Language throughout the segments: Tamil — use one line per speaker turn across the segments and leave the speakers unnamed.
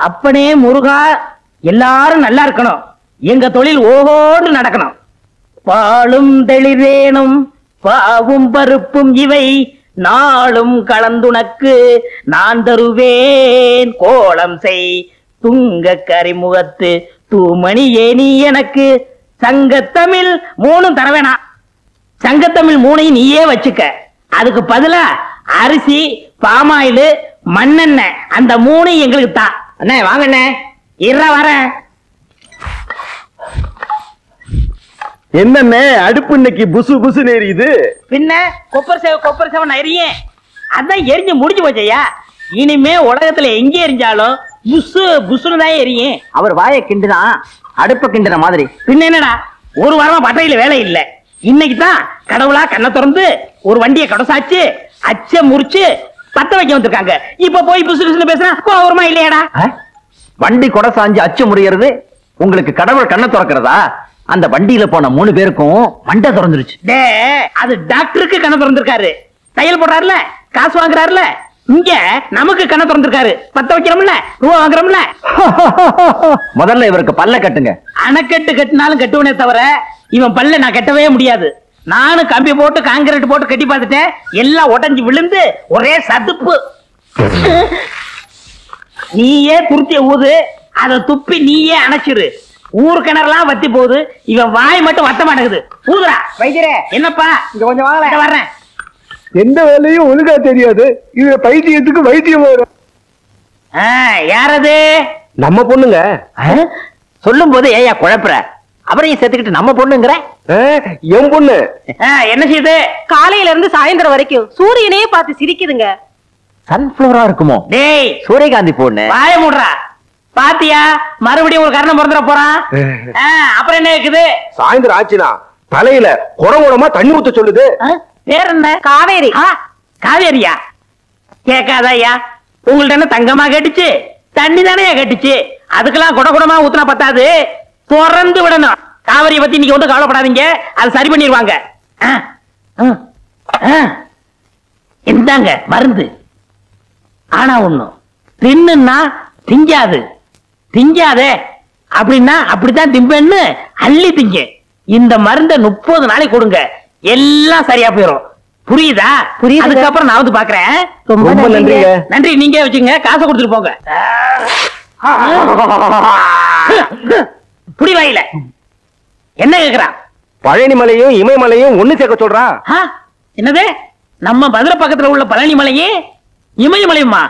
அப்பனே முருகா, எல்லாரும் நல்லா இருக்கணும், எங்க தொழில் ஓஹோடு நடக்கணும். பாலும் தெளிவேனும் பாவும் பருப்பும் இவை நாளும் கலந்துனக்கு நான் தருவேன் கோலம் செய் துங்க கரிமுகத்து தூமணி ஏனி எனக்கு. சங்கத்தமிழ் 3 தரவேணா, சங்கத்தமிழ் 3 நீயே வச்சுக்க. அதுக்கு பதிலா அரிசி, பாமாயில், மண்ணெண்ணெய் அந்த 3 எங்களுக்கு தான். அண்ணே வாங்க அண்ணே. வரேன்.
என்னண்ணே அடுப்பு இன்னைக்கு புசு புசு எரியுது?
பின்ன கொப்பர் சேவை எரியும், அதான் எரிஞ்சு முடிஞ்சு போச்சையா. இனிமே உலகத்துல எங்க எரிஞ்சாலும் புசு புசுன்னு தான் எரியும்.
அவர் வாயை கிண்டுதான் அடுப்ப கிண்டுற மாதிரி.
பின்ன என்னடா, ஒரு வாரமா பட்டையில வேலை இல்ல. இன்னைக்கு தான் கடவுளா கண்ணை திறந்து ஒரு வண்டியை கடசாச்சு அச்ச முறிச்சு பத்த வைக்க வந்திருக்காங்க. இப்ப போய் புசு புசுன்னு பேசுறேன், கோவமா இல்லையாடா?
வண்டி கொடை சாஞ்சு அச்சு முறியறது உங்களுக்கு கடவுள் கண்ணை திறக்கிறதா? அந்த வண்டியில போன 3 பேருக்கும் மண்டை திறந்துருச்சு.
அது டாக்டருக்கு கண்ணை திறந்திருக்காரு, தையல் போடுறாருல, காசு வாங்குறாருல. இங்க நமக்கு கண்ணை திறந்திருக்காரு, பத்த வைக்கிறோம்ல, ரூபா வாங்குறோம்ல.
முதல்ல இவருக்கு பல்ல கட்டுங்க.
அணைக்கட்டு கட்டினாலும் கட்டுவனே தவிர இவன் பல்ல நான் கட்டவே முடியாது. நானும் கம்பி போட்டு காங்கிரீட் போட்டு கட்டி பார்த்துட்டேன், எல்லாம் உடஞ்சு விழுந்து ஒரே சதுப்பு. நீயே துருத்திய ஊது, அதை துப்பி நீயே அணைச்சிரு. ஊர் கிணறுலாம் வத்தி போகுது, இவன் வாய் மட்டும் வத்த மாட்டேங்குது. ஊதுரா வைத்தியரே. என்னப்பா இங்க கொஞ்சம் வாங்க, வர்றேன்.
எந்த வேலையும் ஒழுங்கா தெரியாது, இது பைத்தியத்துக்கு வைத்தியம் வரும்.
யாரது?
நம்ம பொண்ணுங்க.
சொல்லும் போது ஏயா குழப்புற? அவரையும் சேர்த்துக்கிட்டு நம்ம பொண்ணுங்கிற?
என் பொண்ணு.
என்ன செய்யுது?
காலையில இருந்து சாயந்தரம் வரைக்கும் சூரியனையே பார்த்து சிரிக்குதுங்க.
சன்ஃபிளவரா இருக்குமோ?
டேய்
சூரியகாந்தி பொண்ணு.
வாய மூடுறா. பாத்தியா, மறுபடியும் ஒரு கர்ணம் பிறந்துட போறான். அப்புறம் என்ன இருக்குது?
சாயந்தரம் ஆச்சுனா தலையில குடகுடமா தண்ணி ஊத்த சொல்லுது.
பேர் என்ன?
காவேரி.
காவேரியா? கேட்காதயா, உங்கள்ட்ட என்ன தங்கமா கேட்டுச்சு? தண்ணி தானே கேட்டுச்சு. அதுக்கெல்லாம் குடகுடமா ஊத்துனா பத்தாது, திறந்து விடணும். காவிரியை பத்தி நீங்க ஒன்றும் கவலைப்படாதீங்க, அது சரி பண்ணிடுவாங்க. இந்தாங்க மருந்து. ஆனா ஒண்ணும், தின்னுன்னா திங்காது. திங்காதே அப்படின்னா அப்படித்தான் திம்பேன்னு அள்ளி திங்க. இந்த மருந்தை 30 நாளைக்கு கொடுங்க, எல்லாம் சரியா போயிடும். புரியுதா? புரியுது. அதுக்கப்புறம் நான் வந்து பாக்குறேன்.
ரொம்ப நன்றிங்க.
நன்றி, நீங்க வச்சுங்க, காசை கொடுத்துட்டு போங்க. புடி வாயில என்ன கேக்குறான்?
பழனி மலையும் இமயமலையும் ஒண்ணு சேர்க்க சொல்றா.
என்னது? நம்ம மதுரை பக்கத்துல உள்ள பழனி மலையும் இமயமலையுமா?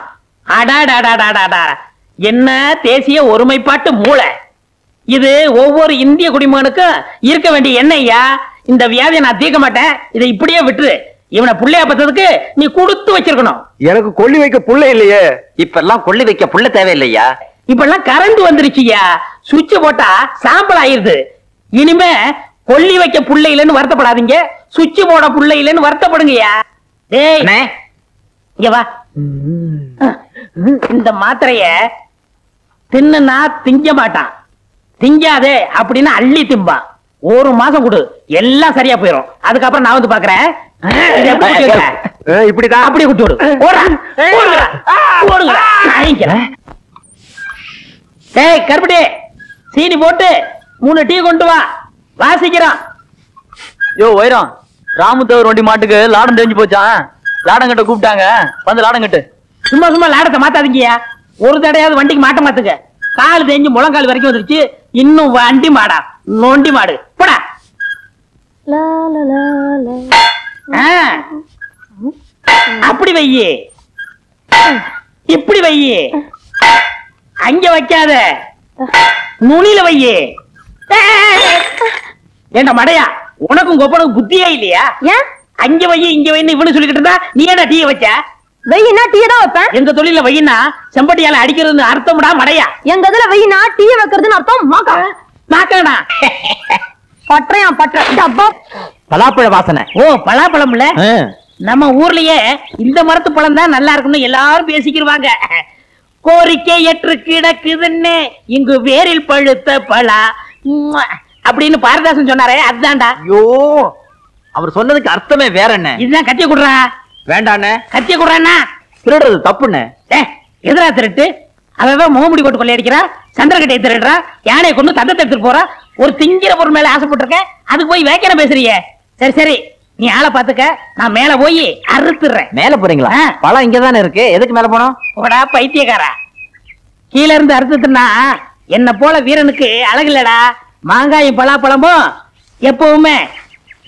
அடாடாடாடாடா, என்ன தேசிய ஒருமைப்பாட்டு மூளை இது! ஒவ்வொரு இந்திய குடிமகனுக்கும் இருக்க வேண்டிய எண்ணெய்யா. இந்த வியாதியை நான் தீர்க்க மாட்டேன், இதை இப்படியே விட்டுரு. இவனை புள்ளையா பத்ததுக்கு நீ கொடுத்து வச்சிருக்கணும்.
எனக்கு கொள்ளி வைக்க புள்ள இல்லையே.
இப்ப எல்லாம் கொள்ளி வைக்க புள்ள தேவையில்லையா?
இப்ப எல்லாம் கரண்ட் வந்துருச்சுயா, சுவிட்ச் போட்டா சாம்பல் ஆயிருது. இனிமே கொல்லி வைக்க புள்ள இல்லைன்னு வருத்தப்படாதீங்க, சுவிட்ச் போட புள்ள இல்லைன்னு வருத்தப்படுங்கயா. டேய் இங்க வா. இந்த மாத்திரைய தின்னுனா திங்க மாட்டான், திங்காதே அப்படின்னு அள்ளி திம்பான். 1 மாசம் கொடு, எல்லாம் சரியா போயிடும். அதுக்கப்புறம் நான் வந்து பாக்குறேன்.
இப்படிதான்
அப்படியே குட்டி விடு. டேய் கருப்பட்டி, சீனி போட்டு 3 டீ கொண்டு வா, வாசிக்கிறோம்.
யோ வைரம், ராமுத்தவர் வண்டி மாட்டுக்கு லாடம் தெரிஞ்சு போச்சான். லாடம் கட்ட கூப்பிட்டாங்க, வந்து லாடம் கட்டு.
சும்மா சும்மா லாடத்தை மாத்தாதீங்கயா. ஒரு தடையாவது வண்டிக்கு மாட்ட மாத்துங்க. கால் தேஞ்சு முழங்கால் வரைக்கும் வந்துருச்சு, இன்னும் வண்டி மாடா நோண்டி மாடு போடா. அப்படி வையே, இப்படி வையே, அங்க வைக்காத, நுனியில வையே. ஏண்டா மடையா, உனக்கும் கொப்பனுக்கும் புத்தியே இல்லையா? அங்க வைய இங்க வைன்னு இவனு சொல்லிக்கிட்டு இருந்தா நீ என்ன டீ வச்ச?
வெயினா டீ தான் வைப்பேன்.
எங்க தொழில வெயினா செம்பட்டியால அடிக்கிறதுன்னு அர்த்தம்டா மடையா.
எங்க இதுல வெயினா டீ வைக்கிறதுன்னு அர்த்தம் மாக்கா.
மாக்காடா
பற்றையா பற்ற டப்பா.
பலாப்பழ வாசனை.
ஓ பலாப்பழம் இல்ல, நம்ம ஊர்லயே இந்த மரத்து பழம் தான் நல்லா இருக்குன்னு எல்லாரும் பேசிக்கிருவாங்க. கோரிக்கை ஏற்று கிடக்குதுன்னு இங்கு வேரில் பழுத்த பழா அப்படின்னு பாரதாசன் சொன்னாரே, அதுதான்டா.
ஐயோ, அவர் சொன்னதுக்கு அர்த்தமே வேற என்ன.
இதுதான் கத்திய குடுறா.
வேண்டாண்ணே.
கத்திய குடுறானா?
திருடுறது தப்புண்ணே.
எதிரா திருட்டு அவன் முகமுடி போட்டு கொள்ளையடிக்கிறா, சந்திரகட்டையை திருடுறா, யானையை கொண்டு தந்தத்தை எடுத்துட்டு போறா. ஒரு திங்கிற பொருள் மேல ஆசைப்பட்டிருக்கேன், அதுக்கு போய் வேக்கிற பேசுறியே. சரி சரி, நீ ஆளை பாத்துக்க, நான் மேல போய் அறுத்துறேன்.
மேல போறீங்களா? பழம் இங்கதானே இருக்கு, எதுக்கு மேல போனோம்?
போடா பைத்தியக்காரா, கீழ இருந்து அறுத்துனா என்ன போல வீரனுக்கு அழகு இல்லடா. மாங்காயும் பலாப்பழமும் எப்பவுமே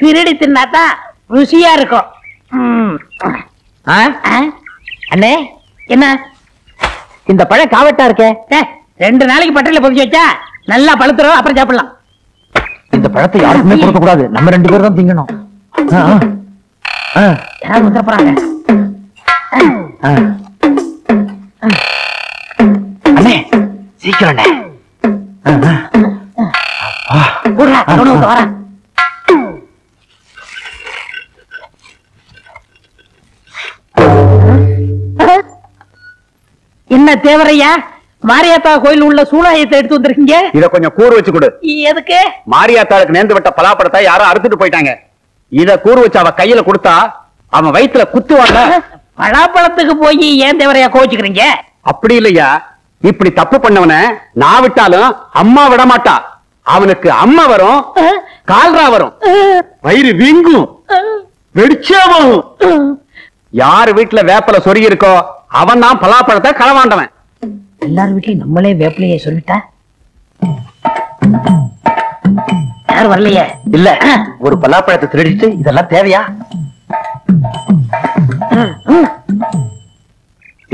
திருடி தின்னாதான் ருசியா இருக்கும்.
அண்ணே,
என்ன
இந்த பழம் காவட்டா இருக்கே?
2 நாளைக்கு பட்டறையில பொதிச்சு வச்சா நல்லா பழுத்துறோம், அப்புறம் சாப்பிடலாம்.
இந்த பழத்தை யாருக்குமே கொடுக்க கூடாது, நம்ம 2 பேரும் தான் திங்கணும்.
யாரும் வந்துட போறாங்க.
அண்ணே சீக்கிரம் அண்ணே.
வரேன். என்ன தேவரையா, மாரியாத்தா கோயில் உள்ள சூளாயத்தை எடுத்து வந்திருக்கீங்க?
இத கொஞ்சம் கூறு வச்சு கொடு.
எதுக்கு?
மாரியாத்தாளுக்கு நேர்ந்து விட்ட பலாப்பழத்தை யாரோ அறுத்துட்டு போயிட்டாங்க. இத கூறு வச்சு அவ கையில கொடுத்தா அவன் வயித்துல குத்துவாங்க.
பலாப்பழத்துக்கு போய் ஏன் தேவரையா கோச்சுக்கிறீங்க?
அப்படி இல்லையா, இப்படி தப்பு பண்ணவன நான் விட்டாலும் அம்மா விட மாட்டா. அவனுக்கு அம்மா வரும், கால்ரா வரும், வயிறு வீங்கும், வெடிச்சாவும். யார் வீட்டுல வேப்பல சொருகி இருக்கோ அவன் தான் பலாப்பழத்தை களவாண்டவன்.
எல்லார் வீட்லயும் நம்மளே வேப்பிலையே சொல்லிட்டா யாரும் வரலையே.
இல்ல, ஒரு பலாப்பழத்தை திருடிட்டு இதெல்லாம் தேவையா?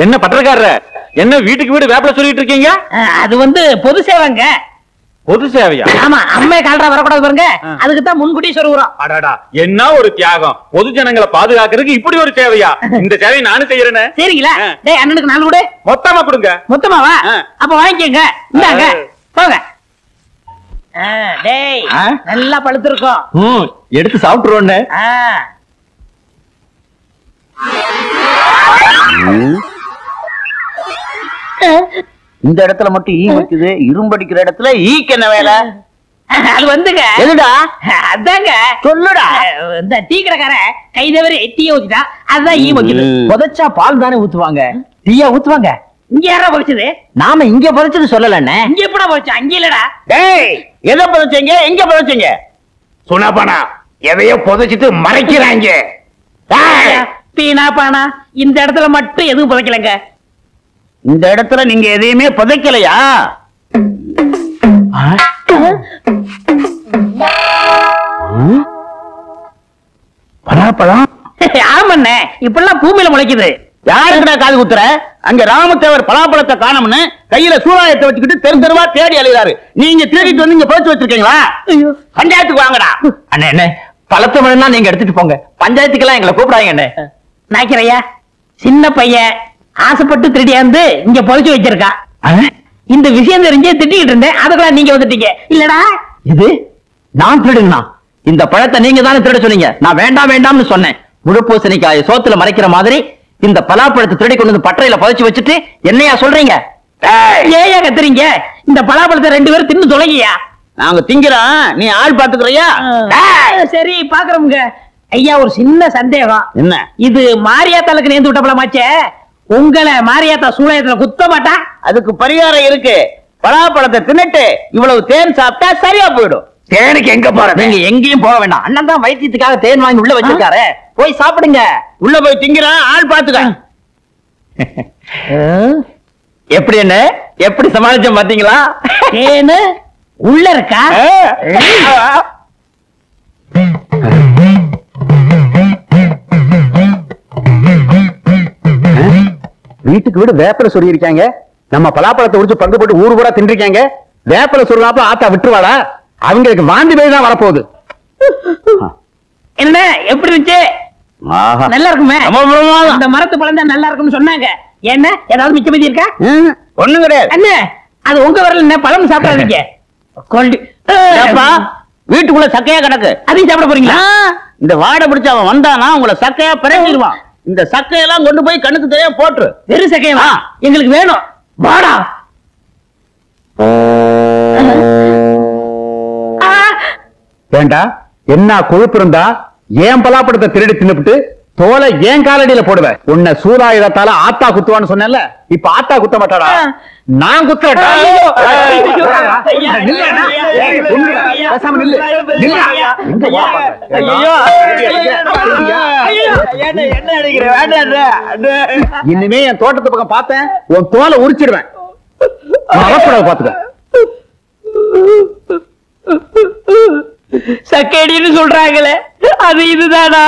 என்ன பட்டக்காரர், என்ன வீட்டுக்கு வீடு வேப்பல சொல்லிட்டு இருக்கீங்க?
அது பொது சேவைங்க.
பொது சேவையா?
ஆமா, அம்மே கால்ரா வரக்கூடாது பாருங்க, அதுக்கு தான் முன்கூட்டி சொல்லுறோம்.
அடாடா, என்ன ஒரு தியாகம்! பொது ஜனங்களை பாதுகாக்கிறதுக்கு இப்படி ஒரு சேவையா? இந்த சேவையை நானும் செய்யறேன்.
சரிங்களா? டேய், அண்ணனுக்கு 4 கொடு.
மொத்தமா கொடுங்க.
மொத்தமாவா? அப்ப வாங்கிக்கங்க, இந்தாங்க போங்க. டேய், நல்லா பழுத்திருக்கும்,
எடுத்து சாப்பிட்டுருவோன்னு. இந்த இடத்துல மட்டும் ஈ வைக்குது, இரும்படிக்கிற இடத்துல ஈக்கு என்ன வேலை?
அது வந்துங்க.
எதுடா?
அதாங்க,
சொல்லுடா.
இந்த டீ கடைக்காரன் கை தவறி டீய ஊத்திட்டா, அதுதான் ஈ வைக்குது.
புதைச்சா பால் தானே ஊத்துவாங்க, டீயா ஊத்துவாங்க?
இங்க யாரா பொறிச்சது?
நாம இங்க புதைச்சது சொல்லலண்ணே.
இங்க எப்படா பொறிச்சா? அங்க இல்லடா.
டேய், எதை புதைச்சீங்க, எங்க புதைச்சீங்க?
சுனாபானா எதையோ புதைச்சிட்டு மறைக்கிறாங்க.
பீனா பானா, இந்த இடத்துல மட்டும் எதுவும் புதைக்கலங்க.
இந்த இடத்துல நீங்க எதையுமே புதைக்கலையா? பலாப்பழம்?
ஆமாண்ணே, இப்பெல்லாம் பூமியில முளைக்குது.
யாருக்குடா காது குத்துற? அங்க ராமத்தேவர் பலாப்பழத்தை காணோம்னு கையில சூறாயத்தை வச்சுக்கிட்டு தெரு தெருவா தேடி அலைகிறாரு. நீங்க தேடிட்டு வந்து இங்க புதைச்சு வச்சிருக்கீங்களா? பஞ்சாயத்துக்கு வாங்கடா. அண்ணே, என்ன பழத்தை வேணும்னா நீங்க எடுத்துட்டு போங்க, பஞ்சாயத்துக்கெல்லாம் எங்களை கூப்பிடாங்க. அண்ணே
நாய்க்கிறையா, சின்ன பையன் ஆசைப்பட்டு திருடியாந்து இங்க புதைச்சு வச்சிருக்கான். இந்த விஷயம் தெரிஞ்சே திட்டிக்கிட்டு இருந்தேன், அதுக்கெல்லாம் நீங்க வந்துட்டீங்க இல்லடா.
இது நான் திருடுங்கண்ணா? இந்த பழத்தை நீங்க தானே திருட சொன்னீங்க, நான் வேண்டாம் வேண்டாம்னு சொன்னேன். முழுப்பூசணிக்காய சோத்துல மறைக்கிற மாதிரி இந்த பலாப்பழத்தை திருடி கொண்டு வந்து பட்டறையில புதைச்சு வச்சுட்டு என்னையா சொல்றீங்க?
ஏயா கத்துறீங்க? இந்த பலாப்பழத்தை 2 பேரும் தின்னு தொலைங்கயா.
நாங்க திங்கிறோம், நீ ஆள் பாத்துக்கிறியா?
சரி பாக்குறோம்ங்க. ஐயா, ஒரு சின்ன சந்தேகம்.
என்ன?
இது மாரியாத்தாளுக்கு நேர்ந்து விட்ட பழமாச்சே, உங்களை மாரியாத்தா சூளையத்துல குத்த மாட்டா?
அதுக்கு பரிகாரம் இருக்கு. பலாப்பழத்தை தின்னுட்டு இவ்வளவு தேன் சாப்பிட்டா சரியா போயிடும்.
தேனுக்கு எங்க போற?
நீங்க எங்கேயும் போக வேண்டாம், அண்ணன் தான் வைத்தியத்துக்காக தேன் வாங்கி உள்ள வச்சிருக்காரு, போய் சாப்பிடுங்க. உள்ள போய் திங்கிறான், ஆள் பாத்துக்க. எப்படி என்ன, எப்படி சமாளிச்சோம் பாத்தீங்களா?
தேனு உள்ள இருக்கா?
வீட்டுக்கு வீடு வேப்பல சொல்லி இருக்காங்க. நம்ம பலாப்பழத்தை உரிச்சு பங்கு போட்டு ஊரு பூரா தின்றிருக்காங்க. வேப்பல சொல்றாப்ப ஆத்தா விட்டுருவாடா? அவங்களுக்கு வாந்தி பேய் தான் வரப்போகுது.
என்ன எப்படி இருந்துச்சு? நல்லா இருக்குமே. இந்த மரத்து பழம் தான் நல்லா இருக்கும்னு சொன்னாங்க. என்ன ஏதாவது மிச்ச மீதி இருக்கா?
ஒண்ணும் கிடையாது.
அண்ணே, அது உங்க வரல, என்ன பழம் சாப்பிடாதீங்க.
வீட்டுக்குள்ள சக்கையா கிடக்கு,
அதையும் சாப்பிட போறீங்களா?
இந்த வாடை பிடிச்ச அவன் வந்தானா உங்களை சக்கையா பிறங்கிடுவான். இந்த சக்கையெல்லாம் கொண்டு போய் கண்ணுக்கு தெரியாம போட்டு.
வெறும் சக்கையவா? எங்களுக்கு வேணும், வாடா.
வேண்டா, என்ன கொழுப்பு இருந்தா ஏன் பலாப்பழத்தை திருடி தின்னுபிட்டு தோலை ஏன் காலடியில போடுவேன். உன்னை சூறாயுதத்தால ஆத்தா குத்துவான்னு சொன்னேன்ல, இப்ப ஆத்தா குத்த மாட்டாடா.
நான் குத்துறேன். இனிமே என் தோட்டத்து பக்கம் பார்த்தேன் உன் தோலை உரிச்சிடுவேன். பாத்துக்க.
சக்கேடின்னு சொல்றாங்களே அது இதுதானா?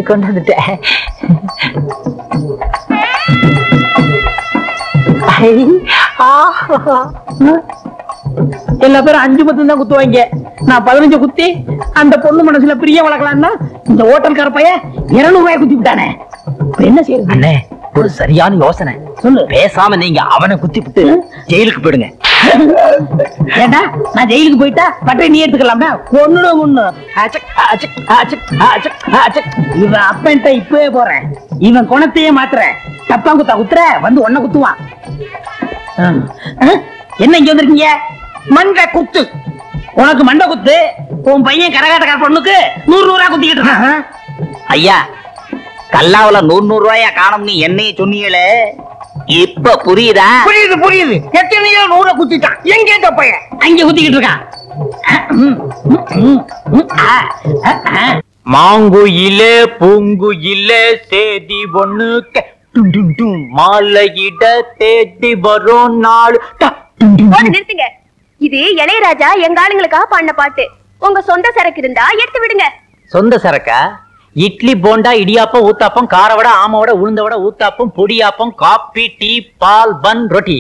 கொண்டு வந்துட்டேன். எல்லா பேரும் 5-10 தான் குத்துவாங்க. நான் 15 குத்தி அந்த பொண்ணு மனசுல பிரிய வளர்க்கலாம்னா இந்த ஹோட்டல்கார பையன் 200 ரூபாய் குத்தி விட்டானே. என்ன செய்யறது? அண்ணே, ஒரு சரியான யோசனை சொல்லு. பேசாம நீங்க அவனை குத்தி விட்டு ஜெயிலுக்கு போயிடுங்க. ஏண்டா நான் ஜெயிலுக்கு போயிட்டா பட்டை நீ எடுத்துக்கலாம்டா. ஒண்ணு இவன் அப்பன்ட்ட இப்பவே போறேன். இவன் குணத்தையே மாத்துறேன். தப்பா குத்தா குத்துற வந்து ஒன்ன குத்துவான். என்ன இங்க வந்திருக்கீங்க? மண்டை குத்து. உனக்கு மண்டை குத்து. உன் பையன் கரகாட்டக்கார பொண்ணுக்கு 100 ரூபாய் குத்திக்கிட்டு இருக்கான்.
ஐயா, கல்லாவுல 100 ரூபாயா காணும் நீ என்னைய சொன்னீங்களே, இப்ப புரியுதா?
புரியுது. எத்தனையோ 100 குத்திட்டான். எங்க இந்த பையன் அங்க குத்திக்கிட்டு இருக்கான்.
மாங்குயிலே பூங்குயிலே சேதி ஒண்ணு மாலையிட தேடி வரும் நாள்.
நிறுத்துங்க. இது இளையராஜா எங்க ஆளுங்களுக்காக பாடின பாட்டு. உங்க சொந்த சரக்கு இருந்தா எடுத்து விடுங்க.
சொந்த சரக்கா? இட்லி போண்டா இடியாப்பம் ஊத்தாப்பம் காரவடை ஆமவடை உளுந்தவடை ஊத்தாப்பம் பொடியாப்பம் காபி டீ பால் பன் ரொட்டி.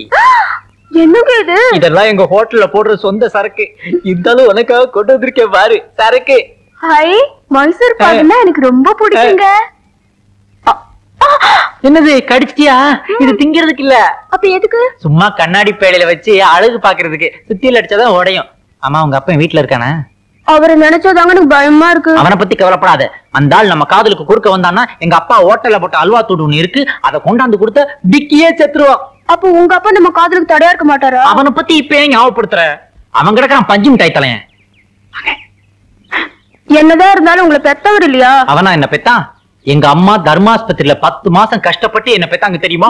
என்னங்க இது?
இதெல்லாம் எங்க ஹோட்டல்ல போடுற சொந்த சரக்கு. இருந்தாலும் உனக்காக கொண்டு வந்திருக்கேன் பாரு சரக்கு.
ஹாய், மைசூர் பாக்குன்னா எனக்கு ரொம்ப பிடிக்குங்க.
என்னது கடிச்சிட்டியா? இது திங்கிறதுக்கு இல்ல.
அப்ப எதுக்கு?
சும்மா கண்ணாடி பேழையில வச்சு அழகு பாக்குறதுக்கு. சுத்தியில அடிச்சாதான் உடையும். ஆமா, உங்க அப்பா வீட்டுல இருக்கானே?
அவரை நினைச்சதாங்க எனக்கு பயமா இருக்கு.
அவனை பத்தி கவலைப்படாத. அந்த ஆள் நம்ம காதலுக்கு குறுக்க வந்தான்னா எங்க அப்பா ஹோட்டல்ல போட்ட அல்வா தூடு ஒண்ணு இருக்கு, அதை கொண்டாந்து கொடுத்த டிக்கியே செத்துருவான்.
அப்ப உங்க அப்பா நம்ம காதலுக்கு தடையா இருக்க மாட்டாரா?
அவனை பத்தி இப்ப ஞாபகப்படுத்துற. அவன் கிடக்குறான் பஞ்சு மிட்டாய் தலையன்.
என்னதான் இருந்தாலும் உங்களை பெத்தவர் இல்லையா?
அவனா என்ன பெத்தான்? எங்க அம்மா தர்மாஸ்பத்திரியில 10 மாசம் கஷ்டப்பட்டு என்ன பெத்தாங்க தெரியுமா?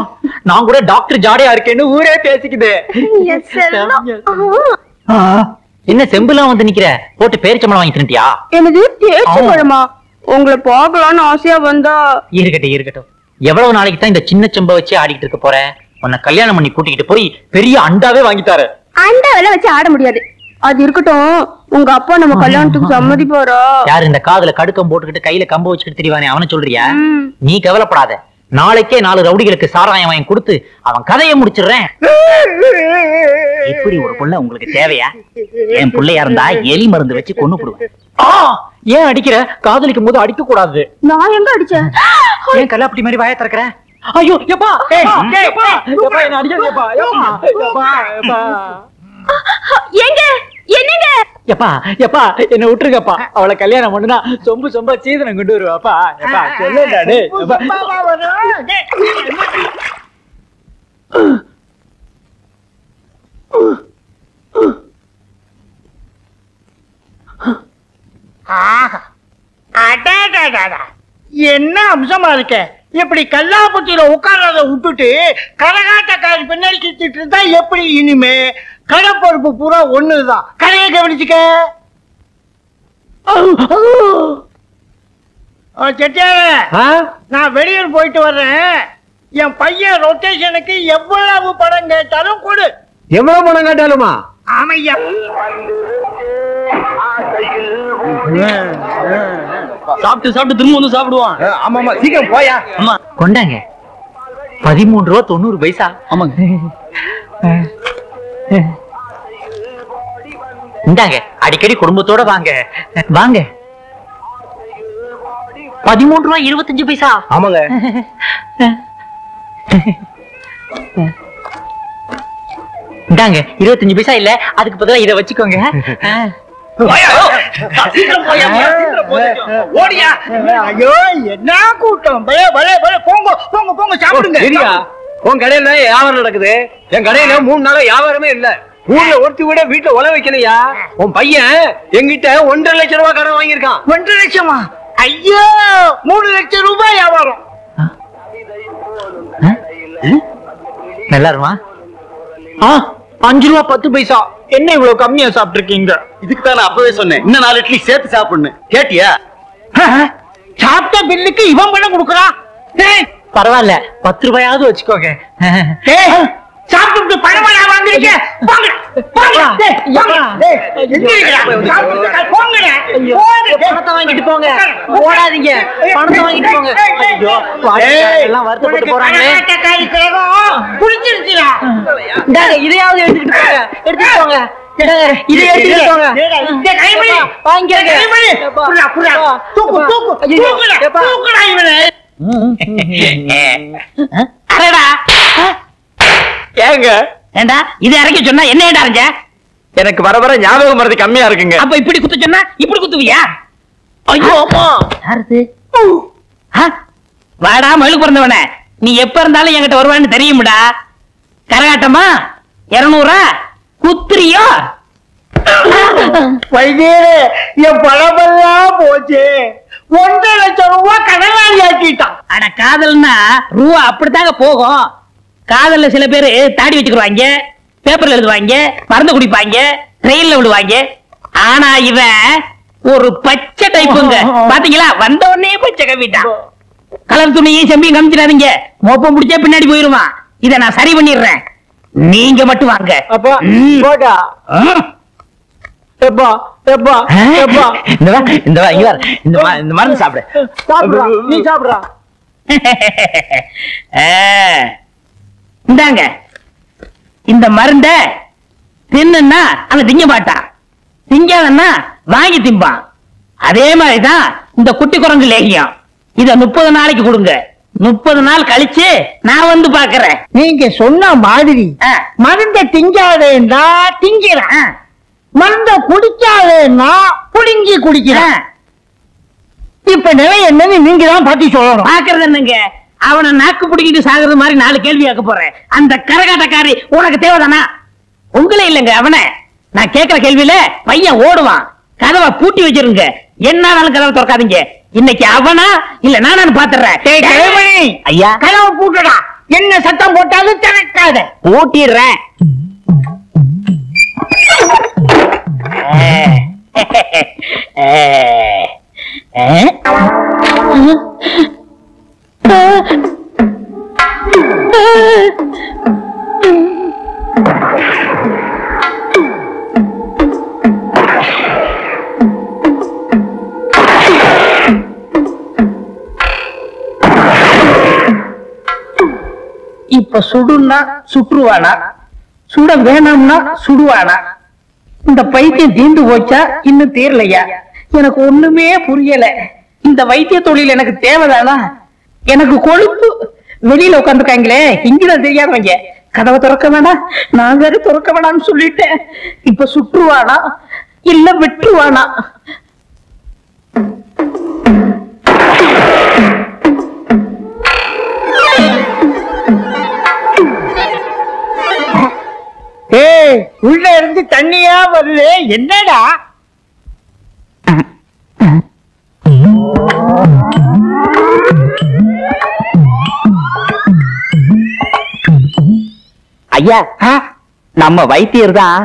நான் கூட டாக்டர் ஜாடையா இருக்கேன்னு ஊரே பேசிக்குது. என்ன செம்புலாம் வந்து நிக்கிற? போட்டு பேரிச்சம்பளம் வாங்கி தின்னுட்டியா?
என்னது பேரிச்சம்பழமா? உங்களை பார்க்கலான்னு ஆசையா வந்தா.
இருக்கட்டும். எவ்வளவு நாளைக்கு தான் இந்த சின்ன செம்ப வச்சு ஆடிக்கிட்டு இருக்க போற? உன்னை கல்யாணம் பண்ணி கூட்டிக்கிட்டு போய் பெரிய அண்டாவே வாங்கிட்டாரு.
அண்டாவெல்லாம் வச்சு ஆட முடியாது. அது இருக்கட்டும், உங்க அப்பா நம்ம கல்யாணத்துக்கு சம்மதிப்பாரா?
யாரு இந்த காதுல கடுக்கம் போட்டுக்கிட்டு கையில கம்ப வச்சுக்கிட்டு தெரியவானே அவனை சொல்றியா? நீ கவலைப்படாத. நாளைக்கே 4 ரவுடிகளுக்கு சாராயம் வாங்கி கொடுத்து அவன் கதையை முடிச்சிடுறேன். எப்படி ஒரு புள்ள உங்களுக்கு தேவையா? என் பிள்ளையா இருந்தா எலி மருந்து வச்சு கொன்னு போடுவேன். ஏன் அடிக்கிற? காதலிக்கும் போது அடிக்க கூடாது.
நான் எங்க அடிச்சேன்?
ஏன் கல்லாப்பட்டி மாதிரி வாய திறக்கிற? ஐயோ எப்பா என்ன அடிக்காதேப்பா.
எங்க என்னங்க?
எப்பா என்ன விட்டுருக்கப்பா. அவளை கல்யாணம் பண்ணுனா சொம்ப சீதனம் கொண்டு வருவாப்பா. எப்பா சொல்லுடாடே.
என்ன அம்சமா இருக்க? இப்படி கல்லாப்பட்டியில உட்கார்றத விட்டுட்டு கரகாட்டக்காரி பின்னாடி கிட்டிட்டு இருந்தா எப்படி? இனிமே கடை பொறுப்பு பூரா ஒண்ணுதான். கடையை கவனிச்சுக்க. செட்டியார, நான் வெளியூர் போயிட்டு வர்றேன். என் பையன் ரொட்டேஷனுக்கு எவ்வளவு பணம் கேட்டாலும் கொடு.
எவ்வளவு பணம் கேட்டாலுமா?
ஆமையா.
சாப்பிட்டு சாப்பிட்டு திரும்ப வந்து சாப்பிடுவான்.
ஆமா சீக்கிரம் போயா.
ஆமா
கொண்டாங்க 13 ரூபா 90 பைசா.
ஆமாங்க.
இந்தாங்க, அடிக்கடி குடும்பத்தோட வாங்க வாங்க. 13 ரூபா 25 பைசா.
ஆமாங்க.
இந்தாங்க 25 பைசா இல்ல, அதுக்கு பதிலா இதை வச்சுக்கோங்க.
ஓடியா.
ஐயோ, என்ன கூட்டம். போங்க போங்க போங்க, சாப்பிடுங்க.
சரியா, உன் கடையில வியாபாரம் நடக்குது, என் கடையில 3 நாளா வியாபாரமே இல்ல. ஊர்ல ஒருத்தி கூட வீட்டுல உழ வைக்கலையா. உன் பையன் எங்கிட்ட 1.5 லட்சம் ரூபாய் கடன் வாங்கியிருக்கான்.
1.5 லட்சமா? ஐயோ, 3 லட்சம் ரூபாய் வியாபாரம்.
நல்லா இருமா? 5 ரூபா 10 பைசா. என்ன இவ்வளவு கம்மியா சாப்பிட்டு இருக்கீங்க?
இதுக்கு தான் நான் அப்பவே சொன்னேன், இன்னும் 4 இட்லி சேர்த்து சாப்பிடணும். கேட்டியா?
சாப்பிட்ட பில்லுக்கு இவன் பணம் கொடுக்குறான்.
பரவாயில்ல, 10 ரூபாயாவது வச்சுக்கோங்க.
சாப்பிட்டு பணம் வாங்குறீங்க.
பணத்தை வாங்கிட்டு போங்க, ஓடாதீங்க. பணத்தை வாங்கிட்டு போங்க. எல்லாம் வருத்தப்பட்டு போறாங்களே. இதையாவது எடுத்துக்கிட்டு போங்க, எடுத்துட்டு போங்க. இதை எடுத்துக்கிட்டு போங்க. வாங்கிக்கங்க.
ஏங்க
ஏண்டா இது இறக்கி சொன்னா என்ன அரைஞ்ச?
எனக்கு வர வர ஞாபகம் மறதி கம்மியா இருக்குங்க.
அப்ப இப்படி குத்து சொன்னா இப்படி குத்துவியா? ஐயோ அம்மா, யாரு? வாடா மயிலுக்கு பிறந்தவன, நீ எப்ப இருந்தாலும் என்கிட்ட வருவான்னு தெரியும்டா. கரகாட்டமா 200 குத்துறியோ? வைத்தியரே, என் பணமெல்லாம் போச்சு. 1.5 லட்சம் ரூபாய் கடனாளி ஆக்கிட்டான். அட, காதல்னா ரூபா அப்படித்தாங்க போகும். காதல்ல சில பேரு தாடி வச்சுக்குவாங்க, பேப்பர்ல எழுதுவாங்க, மருந்து குடிப்பாங்க, ட்ரெயின்ல விடுவாங்க. ஆனா இவன் ஒரு பச்சை டைப்புங்க. பாத்தீங்களா, வந்த உடனே பச்சை கவிட்டான். கலர் துணியும் செம்பியும் கமிச்சிடாதீங்க, மோப்பம் முடிச்சா பின்னாடி போயிருவான். இத நான் சரி பண்ணிடுறேன், நீங்க மட்டும் வாங்க.
இந்த மருந்து சாப்பிடு.
நீ சாப்பிடுறா. இந்தாங்க, இந்த மருந்த தின்னுன்னா அவன் திங்க மாட்டான், திங்காதன்னா வாங்கி திம்பான். அதே மாதிரிதான் இந்த குட்டி குரங்கு லேகியம். இத 30 நாளைக்கு கொடுங்க. 30 நாள் கழிச்சு நான் வந்து பாக்குறேன். நீங்க சொன்ன மாதிரி மருந்த திங்காதேன்னா திங்கிறேன், மருந்த குடிக்காதேன்னா புடுங்கி குடிக்கிறேன். இப்ப நிலை என்னன்னு நீங்க தான் பாத்தி சொல்லணும். பாக்குறது என்னங்க, அவனை நாக்கு பிடிக்கிட்டு சாகுறது மாதிரி 4 கேள்வி கேட்க போறேன். அந்த கரகாட்டக்காரி உனக்கு தேவைதானா? உங்களே இல்லங்க அவனை. நான் கேட்கிற கேள்வியில பையன் ஓடுவான். கதவை பூட்டி வச்சிருங்க, என்னாலும் கதவை திறக்காதீங்க. இன்னைக்கு அவனா இல்ல நானு பாத்துறேன். ஐயா, கதவை பூட்டடா. என்ன சத்தம் போட்டாலும் திறக்காத. பூட்டிடுறேன். இப்ப சுடுன்னா சுற்றுவானா, சுட வேணாம்னா சுடுவானா? இந்த பைத்தியம் தீர்ந்து போச்சா இன்னும் தீரலையா? எனக்கு ஒண்ணுமே புரியல. இந்த வைத்திய தொழில் எனக்கு தேவைதானா? எனக்கு கொழுப்பு. வெளியில உட்காந்துருக்காங்களே, இங்கதான் தெரியாதவங்க. கதவை திறக்க வேணாம், நான் வேற திறக்க வேணாம்னு சொல்லிட்டேன். இப்ப சுற்றுவானா இல்ல வெட்டுவானா? ஏய், உள்ள இருந்து தண்ணியா வருது, என்னடா?
ஐயா, நம்ம வைத்தியர் தான்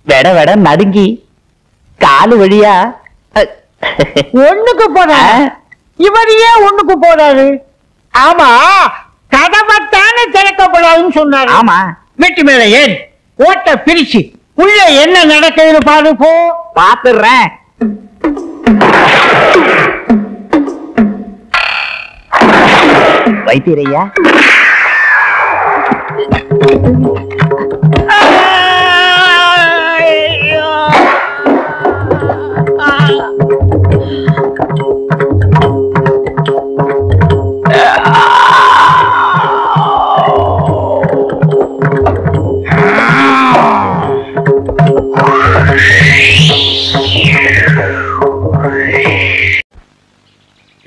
வெட வெட நடுங்கி காலு வழியா
ஒண்ணுக்கு போறாரு. இவர் ஏன் ஒண்ணுக்கு போறாரு? ஆமா, கதவைத்தானே திறக்கப்படாதுன்னு சொன்னாரு.
ஆமா.
வீட்டு மேல ஏன் ஓட்ட பிரிச்சு உள்ள என்ன நடக்குதுன்னு பாரு போ.
பாத்துறேன். வைத்தியரையா,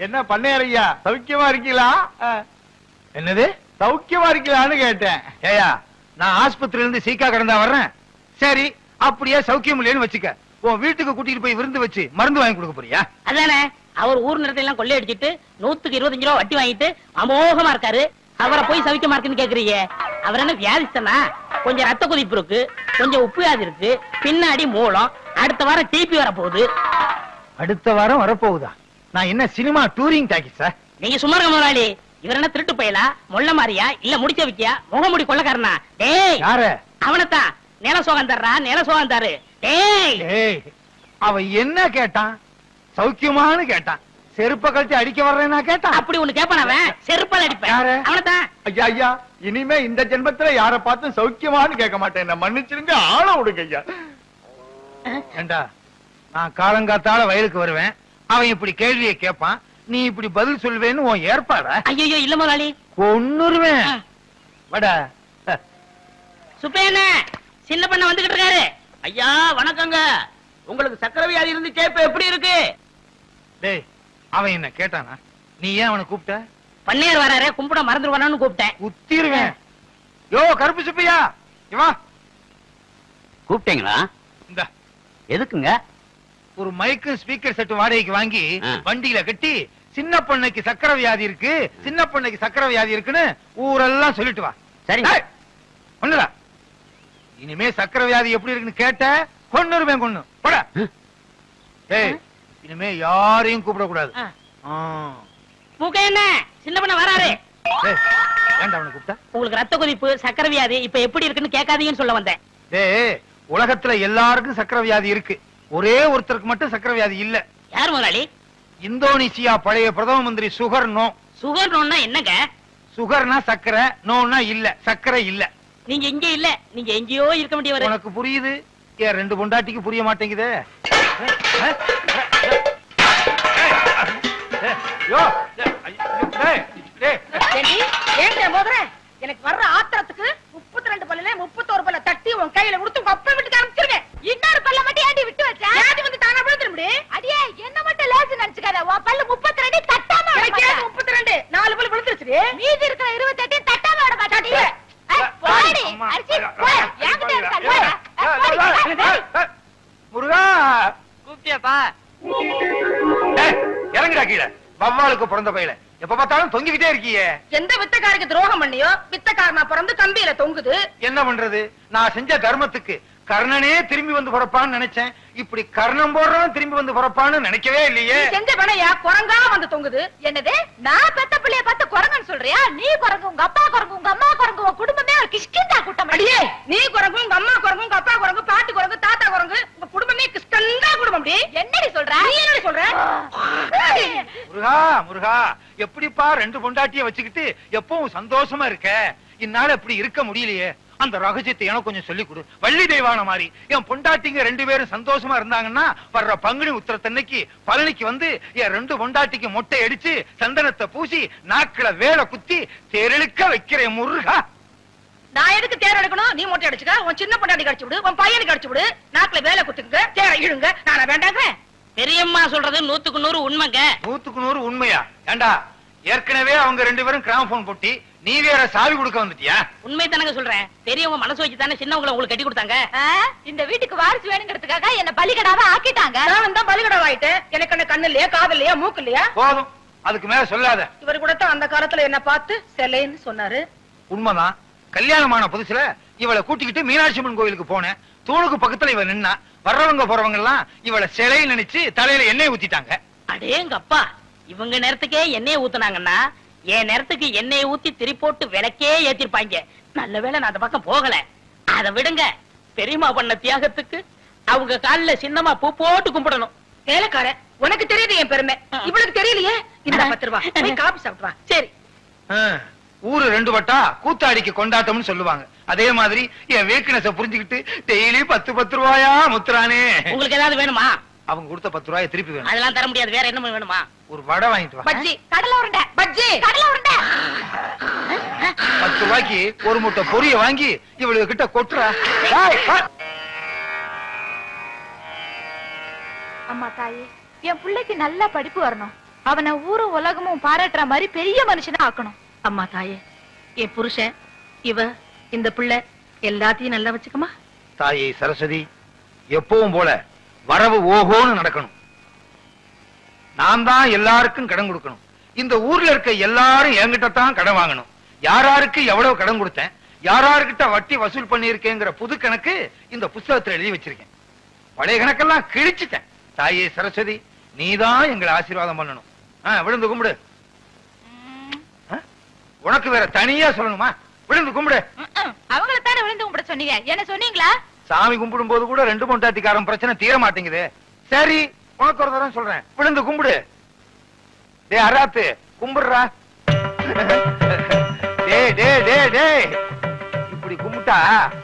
என்ன பண்ணையா சௌக்கியமா இருக்கீங்களா? என்னது சௌக்கியமா இருக்கீங்களான்னு கேட்டேன். ஏயா, நான் ஆஸ்பத்திரியில இருந்து சீக்கா கடந்தா வர்றேன். சரி, அப்படியே சௌக்கியம் இல்லைன்னு வச்சுக்க, உன் வீட்டுக்கு கூட்டிட்டு போய் விருந்து வச்சு மருந்து வாங்கி கொடுக்க போறியா?
அதானே, அவர் ஊர் நிலத்தை எல்லாம் கொள்ளையடிச்சிட்டு 125 ரூபா வட்டி வாங்கிட்டு அமோகமா இருக்காரு. அவரை போய் சவிக்கமா இருக்குன்னு கேக்குறீங்க. அவர் என்ன வியாதிஸ்தனா? கொஞ்சம் ரத்த கொதிப்பு இருக்கு, கொஞ்சம் உப்பு வியாதி இருக்கு, பின்னாடி மூலம். அடுத்த வாரம் டிபி வர போகுது.
அடுத்த வாரம் வரப்போகுதா? நான் என்ன சினிமா டூரிங் டாக்கிஸா?
நீங்க சும்மா இருக்க முதலாளி. இவர் என்ன திருட்டு பயலா, மொள்ள மாறியா, இல்ல முடிச்ச வைக்கியா, முகமுடி கொள்ளக்காரனா? டேய்,
யாரு?
அவனத்தான். நில சோகம் தர்றா, நில சோகம் தரு. டேய்,
ஏய், அவன் என்ன கேட்டான்? சௌக்கியமான்னு கேட்டான். செருப்ப கழிச்சு அடிக்க வர்றேன்னா கேட்டான்.
அப்படி ஒண்ணு கேப்பான் அவன். செருப்பால் அடிப்பேன்.
யாரு?
அவனத்தான்.
ஐயா ஐயா, இனிமே இந்த ஜென்மத்துல யார பார்த்து சௌக்கியமான்னு கேட்க மாட்டேன். என்ன மன்னிச்சிருங்க, ஆள விடுங்க ஐயா. ஏண்டா, நான் காலங்காத்தால வயலுக்கு வருவேன், அவன் இப்படி கேள்வியை கேட்பான், நீ இப்படி பதில் சொல்வேன்னு உன் ஏற்பாடா?
ஐயோ இல்ல முதலாளி,
கொன்னுருவேன். வட
சுப்பேன சின்ன பண்ண வந்துகிட்டு இருக்காரு. ஐயா வணக்கங்க. உங்களுக்கு சக்கரை வியாதி இருந்துச்சே, இப்ப எப்படி இருக்கு?
டேய், அவன் என்ன கேட்டானா? நீ ஏன் அவனை கூப்பிட்ட?
பண்ணையார் வராரு, கும்பிட மறந்துடுவானு கூப்பிட்டேன்.
குத்திருவேன். யோ கருப்பு சுப்பையா, இவா
கூப்பிட்டீங்களா?
இந்த
எதுக்குங்க?
ஒரு மைக்கு ஸ்பீக்கர் செட் வாடகைக்கு வாங்கி வண்டியில கட்டி, சின்ன பொண்ணுக்கு சக்கரை வியாதி இருக்கு, சின்ன பொண்ணுக்கு சக்கரை வியாதி இருக்குன்னு ஊரெல்லாம் சொல்லிட்டு வா.
சரிங்க.
ஒண்ணுடா, இனிமே சக்கரை வியாதி எப்படி இருக்குன்னு கேட்ட கொன்னுருவேன். கொன்னு போட. ஏய், இனிமே யாரையும் கூப்பிட கூடாது.
மூக்க என்ன சின்ன பண்ண வராரு.
ஏன்டா அவனை கூப்பிட்ட?
உங்களுக்கு ரத்த கொதிப்பு, சக்கரை வியாதி இப்ப எப்படி இருக்குன்னு கேட்காதீங்கன்னு சொல்ல வந்தேன்.
ஏய், உலகத்துல எல்லாருக்கும் சக்கரை வியாதி இருக்கு, ஒரே ஒருத்தருக்கு மட்டும் சக்கரை வியாதி இல்ல.
யார் முதலாளி?
இந்தோனேசியா பழைய பிரதம மந்திரி சுகர் நோ.
சுகர் நோன்னா என்னங்க?
சுகர்னா சக்கரை, நோனா இல்ல, சக்கரை இல்ல.
நீங்க இங்க இல்ல, நீங்க எங்கேயோ இருக்க வேண்டியவர்.
உனக்கு புரியுது, ஏன் ரெண்டு பொண்டாட்டிக்கு புரிய மாட்டேங்குதே?
எனக்கு வர்ற ஆத்திரத்துக்கு 32 பல்லுல 31 பல்ல தட்டி உன் கையில கொடுத்து உங்க அப்பா வீட்டுக்கு அனுப்பிச்சிருவேன். இன்னொரு பல்ல மட்டும் ஏண்டி விட்டு வச்சா? ஏண்டி வந்து தானா விழுந்துற முடியும்? அடியே, என்ன மட்டும் லேசு நினைச்சுக்காத. உன் பல்லு 32 தட்டாம விட மாட்டேன். 32 4 பல்லு விழுந்துருச்சு. மீதி இருக்கிற 28 தட்டாம விட மாட்டேன். போடி அரிசி போய் என்கிட்ட இருக்க.
முருகா
கூப்பிட்டியாப்பா?
இறங்குடா கீழே. வவ்வாலுக்கு பிறந்த பையல எப்ப பார்த்தாலும் தொங்கிக்கிட்டே இருக்கியே.
எந்த வித்தக்காரருக்கு துரோகம் பண்ணியோ, வித்தக்காரனா பிறந்து கம்பியில தொங்குது.
என்ன பண்றது? நான் செஞ்ச தர்மத்துக்கு கர்ணனே திரும்பி வந்து பிறப்பான்னு நினைச்சேன். இப்படி கர்ணம் போடுறவன் திரும்பி வந்து பிறப்பான்னு நினைக்கவே இல்லையே.
செஞ்ச பணையா குரங்கா வந்து தொங்குது. என்னது, நான் பெத்த பிள்ளைய பார்த்து குரங்குன்னு சொல்றியா? நீ குரங்கு, உங்க அப்பா குரங்கு, உங்க அம்மா குரங்கு, உங்க குடும்பமே ஒரு கிஷ்கிந்தா கூட்டம். அடியே, நீ குரங்கு, உங்க அம்மா குரங்கு, உங்க அப்பா குரங்கு, பாட்டி குரங்கு, தாத்தா குரங்கு, உங்க குடும்பமே கிஷ்கந்தா குடும்பம். அப்படி என்னடி சொல்ற? நீ என்னடி சொல்ற?
முருகா முருகா, எப்படிப்பா ரெண்டு பொண்டாட்டிய வச்சுக்கிட்டு எப்பவும் சந்தோஷமா இருக்க? இந்நாள் இப்படி இருக்க முடியலையே. அந்த ரகசியத்தை எனக்கு கொஞ்சம் சொல்லிக் கொடு. வள்ளி தெய்வான மாதிரி என் பொண்டாட்டிங்க ரெண்டு பேரும் சந்தோஷமா இருந்தாங்கன்னா வர்ற பங்குனி உத்திரத்தன்னைக்கு பழனிக்கு வந்து என் ரெண்டு பொண்டாட்டிக்கு மொட்டை அடிச்சு சந்தனத்தை பூசி நாக்குல வேலை குத்தி தேரெழுக்க வைக்கிறேன் முருகா.
நான் எதுக்கு தேர் எடுக்கணும்? நீ மொட்டை அடிச்சுக்க, உன் சின்ன பொண்டாட்டி கடிச்சு விடு, உன் பையனுக்கு கடிச்சு விடு, நாக்குல வேலை குத்துங்க, தேர இழுங்க. நானா வேண்டாங்க?
பெரியம்மா சொல்றது 100க்கு 100 உண்மைங்க.
100க்கு 100 உண்மையா? ஏண்டா, ஏற்கனவே அவங்க ரெண்டு பேரும் கிராமபோன் போட்டி, நீ வேற சாவி கொடுக்க வந்துட்டியா?
உண்மை தானங்க சொல்றேன். பெரியவங்க மனசு வச்சு தானே சின்னவங்களை உங்களுக்கு கட்டி கொடுத்தாங்க.
இந்த வீட்டுக்கு வாரிசு வேணுங்கிறதுக்காக என்ன பலிகடாவா ஆக்கிட்டாங்க. நான் தான் பலிகடாவா ஆயிட்டேன். எனக்கு என்ன கண்ணு இல்லையா, காது இல்லையா, மூக்கு இல்லையா?
போதும், அதுக்கு மேல சொல்லாத.
இவர் கூட தான் அந்த காலத்துல என்ன பார்த்து செல்லைன்னு சொன்னாரு.
உண்மைதான். கல்யாணமான புதுசுல இவளை கூட்டிக்கிட்டு மீனாட்சி அம்மன் கோயிலுக்கு போனேன். தூணுக்கு பக்கத்துல இவ நின்னா,
வர்றவங்க போறவங்க எல்லாம் இவளை சிலை நினைச்சு தலையில எண்ணெய் ஊத்திட்டாங்க.
அடேங்கப்பா, இவங்க நேரத்துக்கே எண்ணெயை ஊத்துனாங்கன்னா என் நேரத்துக்கு எண்ணெயை ஊத்தி திரி போட்டு விளக்கே ஏத்திருப்பாங்க. நல்ல வேளை நான் அந்த பக்கம் போகல. அதை விடுங்க, பெரியமா பண்ண தியாகத்துக்கு அவங்க காலில சின்னமா பூ போட்டு கும்பிடணும்.
வேலைக்கார, உனக்கு தெரியுது என் பெருமை, இவளுக்கு தெரியலையே. இந்த 10 ரூபாய் போய் காபி சாப்பிட்டு வா. சரி.
ஊரு 2 வட்டா கூத்தாடிக்கு கொண்டாட்டம்னு சொல்லுவாங்க. அதே மாதிரி என் வீக்னஸ புரிஞ்சுக்கிட்டு டெய்லி 10 ரூபாயா முத்துறானே.
உங்களுக்கு ஏதாவது வேணுமா?
அவங்க கொடுத்த 10 ரூபாயை திருப்பி வேணும்.
அதெல்லாம் தர முடியாது. வேற என்ன வேணுமா?
ஒரு வடை வாங்கிட்டு வா.
பஜ்ஜி, கடலை உருண்டை. பஜ்ஜி, கடலை உருண்டை.
10 ரூபாய்க்கு ஒரு முட்டை பொரிய வாங்கி இவளுக்கு கிட்ட கொட்டுறா.
அம்மா தாயே, என் பிள்ளைக்கு நல்ல படிப்பு வரணும். அவனை ஊரும் உலகமும் பாராட்டுற மாதிரி பெரிய மனுஷனா ஆக்கணும். அம்மா தாயே, என் புருஷன், இவ, இந்த பிள்ளை எல்லாத்தையும் நல்லா வச்சுக்கமா.
தாயே சரஸ்வதி, எப்பவும் போல வரவு ஓஹோன்னு நடக்கணும். நான் தான் எல்லாருக்கும் கடன் கொடுக்கணும். இந்த ஊர்ல இருக்க எல்லாரும் என்கிட்ட தான் கடன் வாங்கணும். யாராருக்கு எவ்வளவு கடன் கொடுத்தேன், யாராருக்கிட்ட வட்டி வசூல் பண்ணியிருக்கேங்கிற புது கணக்கு இந்த புத்தகத்துல எழுதி வச்சிருக்கேன். பழைய கணக்கெல்லாம் கிழிச்சிட்டேன். தாயே சரஸ்வதி, நீதான் எங்களை ஆசீர்வாதம் பண்ணணும். விழுந்து கும்பிடு. உனக்கு வேற தனியா சொல்லணுமா? விழுந்து கும்பிடு.
அவங்கள தானே விழுந்து கும்பிட சொன்னீங்க, என்ன சொன்னீங்களா?
சாமி கும்பிடும் போது கூட 2 பொண்டாட்டிக்காரன் பிரச்சனை தீர மாட்டேங்குது. சரி, உனக்கு ஒரு தரம் சொல்றேன், விழுந்து கும்பிடு. டே அராத்து, கும்பிடுறா. டே டே டே டே, இப்படி கும்பிட்டா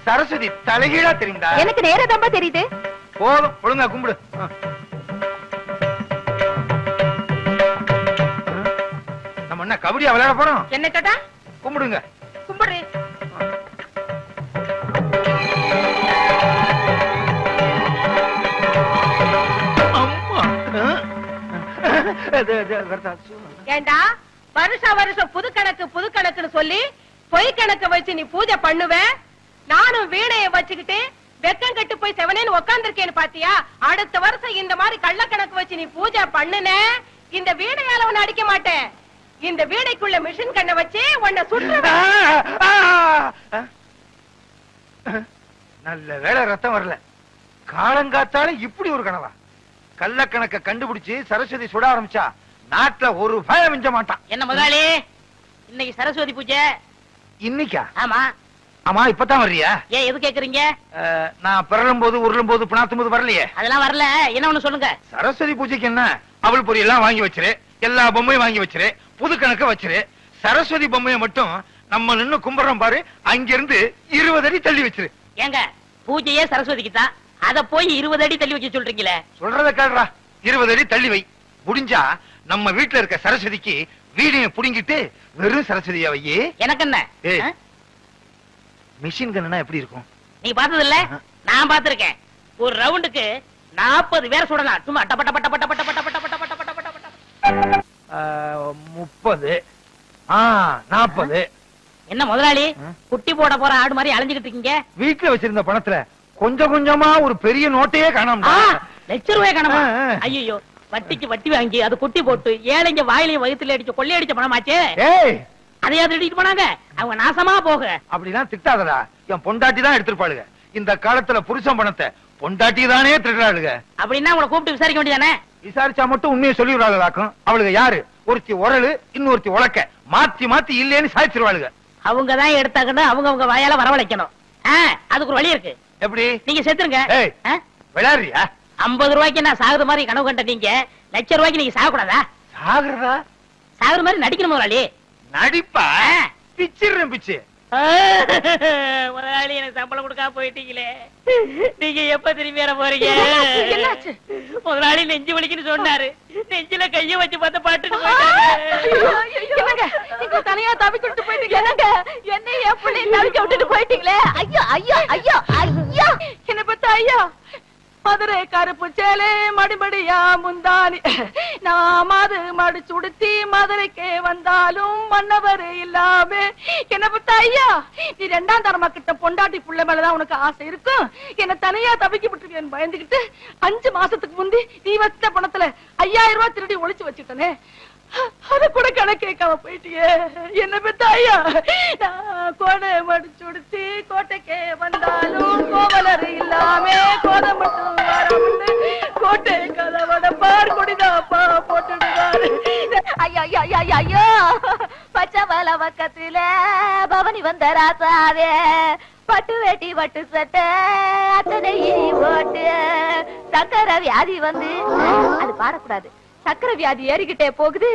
சரஸ்வதி தலைகீழா தெரியுதா?
எனக்கு நேரா தெரியுது.
போதும், ஒழுங்கா கும்பிடு. நம்ம என்ன கபடியா விளையாட போறோம்?
என்ன கேட்டா?
கும்பிடுங்க.
கும்பிடு. ஏண்டா, வருஷம் புது கணக்குன்னு சொல்லி பொய் கணக்கு வச்சு நீ பூஜை பண்ணுவ. நானும் வீணைய வச்சுக்கிட்டு வெக்கம் கட்டு போய் செவனேன்னு உட்கார்ந்திருக்கேன்னு பாத்தியா? அடுத்த வருஷம் இந்த மாதிரி கள்ள கணக்கு வச்சு நீ பூஜை பண்ணுன, இந்த வீணையால உன்னை அடிக்க மாட்டேன். இந்த வீணைக்குள்ள மிஷின் கண்ணை வச்சு உன்னை சுற்றுவேன்.
நல்ல வேளை ரத்தம் வரல. காலங்காத்தால இப்படி ஒரு கனவா? கள்ள கணக்க கண்டுபிடிச்சு சரஸ்வதி சுட ஆரம்பிச்சா நாட்டுல ஒரு பயம் மிஞ்ச மாட்டான்.
என்ன முதலாளி, இன்னைக்கு சரஸ்வதி பூஜை?
இன்னைக்கா?
ஆமா.
ஆமா, இப்பதான் வர்றியா?
ஏன் எது கேக்குறீங்க?
நான் பிறலும் போது உருளும் போது பிணாத்தும் போது வரலையே.
அதெல்லாம் வரல. என்ன ஒண்ணு சொல்லுங்க.
சரஸ்வதி பூஜைக்கு என்ன, அவள் பொரி எல்லாம் வாங்கி வச்சிரு, எல்லா பொம்மையும் வாங்கி வச்சிரு, புது கணக்க வச்சிரு. சரஸ்வதி பொம்மையை மட்டும் நம்ம நின்னு கும்பிடுறோம் பாரு, அங்கிருந்து 20 அடி தள்ளி வச்சிரு.
ஏங்க, பூஜையே சரஸ்வதிக்கு தான், அத போய் 20 அடி தள்ளி வைக்க சொல்றீங்களே?
சொல்றத கேடுறா. 20 அடி தள்ளி வை. முடிஞ்சா நம்ம வீட்டுல இருக்க சரஸ்வதிக்கு வீடியோ புடிங்கிட்டு வெறும் சரஸ்வதியா வையே. எனக்கு என்ன? மிஷின் கன்னா எப்படி இருக்கும்?
நீ பார்த்தது இல்ல? நான் பார்த்திருக்கேன். ஒரு ரவுண்டுக்கு 40 பேர் சுடலாம். சும்மா டப்ப டப்ப டப்ப டப்ப டப்ப டப்ப டப்ப டப்ப டப்ப டப்ப டப்ப.
30 40.
என்ன முதலாளி, குட்டி போட போற ஆடு மாதிரி அலைஞ்சுகிட்டு இருக்கீங்க?
வீட்டுல வச்சிருந்த பணத்துல கொஞ்சம் கொஞ்சமா ஒரு பெரிய நோட்டையே காணாம.
₹1,00,000 காணாம? ஐயோ, வட்டிக்கு வட்டி வாங்கி அது குட்டி போட்டு ஏழைங்க வாயிலையும் வயிற்றுல அடிச்சு கொள்ளையடிச்ச பணமாச்சே. அதையாவது எடுத்துட்டு போனாங்க. அவங்க நாசமா போக.
அப்படிலாம் திட்டாதடா. என் பொண்டாட்டி தான் எடுத்துருப்பாளுங்க. இந்த காலத்துல புருஷன் பணத்தை பொண்டாட்டி தானே திருடுறாளுங்க.
அப்படின்னா உங்களை கூப்பிட்டு விசாரிக்க வேண்டியதானே?
விசாரிச்சா மட்டும் உண்மையை சொல்லிடுறாளுக்கும். அவளுக்கு யாரு? ஒருத்தி உரலு, இன்னொருத்தி உலக்க, மாத்தி மாத்தி இல்லேன்னு சாய்ச்சிருவாளுங்க.
அவங்கதான் எடுத்தாக்கணும், அவங்க வாயால வரவழைக்கணும். அதுக்கு ஒரு வழி இருக்கு.
எப்படி?
நீங்க செத்துருங்க.
விளையாடுறியா?
50 ரூபாய்க்கு நான் சாகுற மாதிரி கனவு கண்ட நீங்க ₹1,00,000 நீங்க சாகக்கூடாதா?
சாகுறதா?
சாகுற மாதிரி நடிக்கணும் முதலாளி.
நடிப்பா? பிச்சிடுறேன் பிச்சு.
முதலாளி, எனக்கு சம்பளம் கொடுக்காம போயிட்டீங்களே, நீங்க எப்ப திரும்பி வர போறீங்க? முதலாளி நெஞ்சு வலிக்குன்னு சொன்னாரு. நெஞ்சில கைய வச்சு பார்த்த பாட்டு
தனியா தவிக்கிட்டு போயிட்டீங்க. என்ன என் பிள்ளை தவிக்க விட்டுட்டு போயிட்டீங்களே. ஐயோ ஐயோ ஐயோ ஐயோ, என்ன பார்த்தா ஐயோ. மதுரை கருப்பு சேலே மடிமடியா முந்தானி, நான் மாது மடிச்சு உடுத்தி மதுரைக்கே வந்தாலும் மன்னவர் இல்லாம. என்ன பார்த்தா ஐயா, நீ 2ஆம் தரமா கிட்ட பொண்டாட்டி புள்ள மேலதான் உனக்கு ஆசை இருக்கும். என்ன தனியா தவிக்க விட்டுருக்கேன்னு பயந்துகிட்டு 5 மாசத்துக்கு முந்தி நீ வச்ச பணத்துல 5000 ரூபாய் திருடி ஒளிச்சு வச்சுட்டனே. அத கூட கணக்கேக்காம போயிட்டியே. என்ன பெத்த ஐயா, நான் கோடை மடிச்சு உடுத்தி கோட்டைக்கே வந்தாலும் கோவலர் இல்லாம கோதை மட்டும் வராமட்டு கோட்டை கதவட பார் குடிதாப்பா போட்டுடுவாரு. ஐயோ ஐயோ ஐயோ ஐயோ, பச்சை மலை பக்கத்துல பவனி வந்த ராசாவே, பட்டு வேட்டி பட்டு சட்டை அத்தனை போட்டு சக்கரை வியாதி வந்து, அது பாடக்கூடாது, சக்கரை வியாதி ஏறிக்கிட்டே போகுது,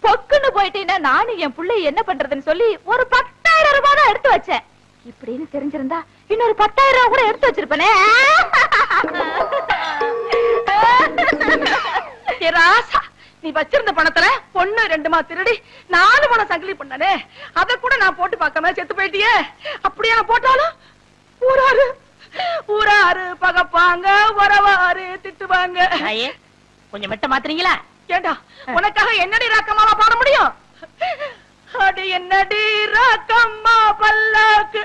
பொக்குன்னு போயிட்டீங்கன்னா நானும் என் பிள்ளை என்ன பண்றதுன்னு சொல்லி ஒரு 10,000 ரூபாய் தான் எடுத்து வச்சேன். இப்படின்னு தெரிஞ்சிருந்தா இன்னொரு 10,000 ரூபாய் கூட எடுத்து வச்சிருப்பேனே. ராசா, நீ வச்சிருந்த பணத்துல 1 2 திருடி 4 பணம் சங்கிலி பண்ணனே, அத கூட நான் போட்டு பார்க்காம செத்து போயிட்டியே. அப்படியே நான் போட்டாலும் ஊராரு ஊராரு பகப்பாங்க, உறவாரு திட்டுவாங்க.
கொஞ்சம் மெட்ட மாத்துறீங்களா?
ஏண்டா, உனக்காக என்னடி ராக்கம்மாவா பாட முடியும்? அடி என்னடி ராக்கம்மா பல்லாக்கு,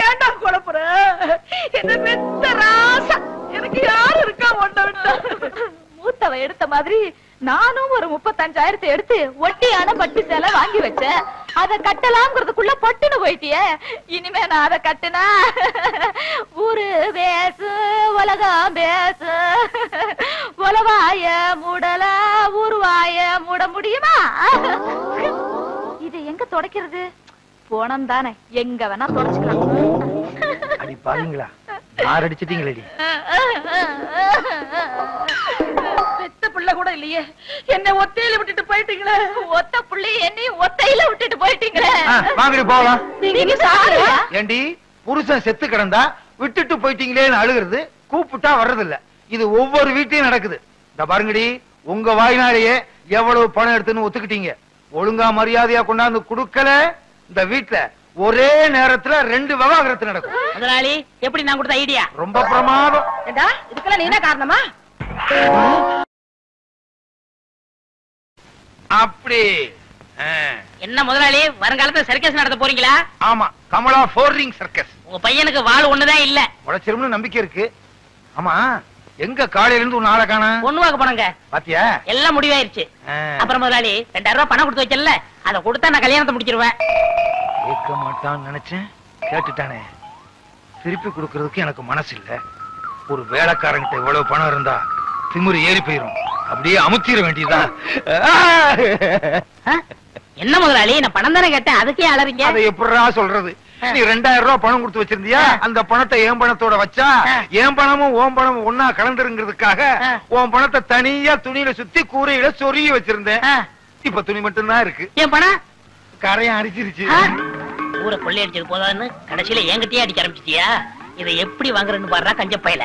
ஏண்டா குழப்புற? என்ன பெத்த ராசா, எனக்கு யாரு இருக்கா ஒண்ண விட்டா? மூத்தவ எடுத்த மாதிரி நானும் ஒரு 35,000 எடுத்து ஒட்டியான பட்டு சேலை வாங்கி வச்சேன். அத கட்டலாம்ங்கிறதுக்குள்ள பட்டுன்னு போயிட்டியே. இனிமே நான் அத கட்டுனா ஊரு பேசு உலகம் பேசு, உலவாய மூடல ஊருவாய மூட முடியுமா? இது எங்க தொடக்கிறது? போனம் தானே, எங்க வேணா தொடச்சுக்கலாம்.
அடி பாருங்களா, யார் அடிச்சிட்டீங்களடி?
பெத்த பிள்ளை கூட இல்லையே, என்ன ஒத்தையில விட்டுட்டு போயிட்டீங்களே. ஒத்த பிள்ளை என்னையும் ஒத்தையில விட்டுட்டு போயிட்டீங்களே.
வாங்கடி போகலாம்.
நீங்க சாரியா?
ஏண்டி, புருஷன் செத்து கிடந்தா விட்டுட்டு போயிட்டீங்களேன்னு அழுகிறது, கூப்பிட்டா வர்றது இல்ல. இது ஒவ்வொரு வீட்லயும் நடக்குது. இந்த பாருங்கடி, உங்க வாய்னாலேயே எவ்வளவு பணம் எடுத்துன்னு ஒத்துக்கிட்டீங்க. ஒழுங்கா மரியாதையா கொண்டாந்து குடுக்கல, இந்த வீட்டுல ஒரே நேரத்துல 2 விவாகரத்து நடக்கும்.
முதலாளி, எப்படி நான் கொடுத்த ஐடியா?
ரொம்ப பிரமாதம்.
ஏண்டா, இதுக்கெல்லாம் நீ என்ன காரணமா?
அப்படி
என்ன முதலாளி, வருங்காலத்துல சர்க்கஸ் நடத்த போறீங்களா?
ஆமா, கமலா 4 ரிங் சர்க்கஸ்.
உங்க பையனுக்கு வாள் ஒண்ணுதான் இல்ல,
உழைச்சிரும்னு நம்பிக்கை இருக்கு. ஆமா, எங்க காலையில இருந்து ஒரு நாளை காணா?
ஒண்ணு வாங்க போனங்க.
பாத்தியா,
எல்லாம் முடிவாயிருச்சு. அப்புறம் முதலாளி 2000 ரூபாய் பணம் கொடுத்து வச்சல, அதை கொடுத்தா நான் கல்யாணத்தை முடிச்சிருவேன்.
கேட்க மாட்டான்னு நினைச்சேன், கேட்டுட்டானே. திருப்பி கொடுக்கறதுக்கு எனக்கு மனசு இல்ல. ஒரு வேலைக்காரங்கிட்ட இவ்வளவு பணம் இருந்தா திமிரு ஏறி போயிரும், அப்படியே அமுத்திர வேண்டியதுதான்.
என்ன முதலாளி, நான் பணம் தானே கேட்டேன், அதுக்கே அலறீங்க?
அதை எப்படிடா சொல்றது? நீ 2000 ரூபாய் பணம் கொடுத்து வச்சிருந்தியா, அந்த பணத்தை என் பணத்தோட வச்சா என் பணமும் ஓம் பணமும் ஒன்னா கலந்துருங்கிறதுக்காக உன் பணத்தை தனியா துணியில சுத்தி கூரையில சொருகி வச்சிருந்தேன். இப்ப துணி மட்டும்தான் இருக்கு.
என் பணம்
கரையை அடிச்சிருச்சு.
ஊரை கொள்ளை அடிச்சது போதான்னு கடைசியில என்கிட்டயே அடிக்க ஆரம்பிச்சிட்டியா? இதை எப்படி வாங்குறேன்னு பாடுறா கஞ்ச பையல.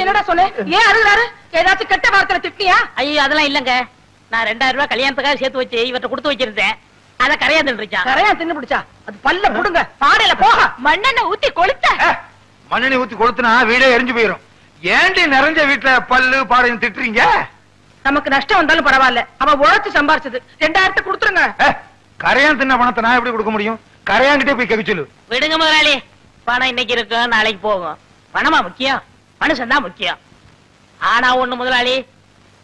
என்னடா சொன்ன? ஏன் அழுகுறாரு? ஏதாச்சும் கெட்ட வார்த்தையில திட்டியா?
ஐயோ அதெல்லாம் இல்லங்க, நான் 2000 ரூபாய் கல்யாணத்துக்காக சேர்த்து வச்சு இவர்கிட்ட கொடுத்து வச்சிருந்தேன். அத கரையா தின்னுச்சா?
கரையா தின்னு பிடிச்சா? அது பல்ல புடுங்க, பாடையில போக மண்ணெண்ண ஊத்தி கொளுத்த.
மண்ணெண்ணெய் ஊத்தி கொளுத்துனா வீடே எரிஞ்சு போயிரும். ஏண்டி நிறைஞ்ச வீட்டுல பல்லு பாடையும் திட்டுறீங்க?
நமக்கு நஷ்டம் வந்தாலும் பரவாயில்ல, அவன் உழைச்சு சம்பாரிச்சது. 2000 கொடுத்துருங்க.
கரையான் தின்ன பணத்தை நான் எப்படி கொடுக்க முடியும்? கரையான்கிட்டே போய் கேட்க சொல்லு.
விடுங்க முதலாளி, பணம் இன்னைக்கு இருக்கும் நாளைக்கு போகும். பணமா முக்கியம், மனுஷன் தான் முக்கியம். ஆனா ஒண்ணு முதலாளி,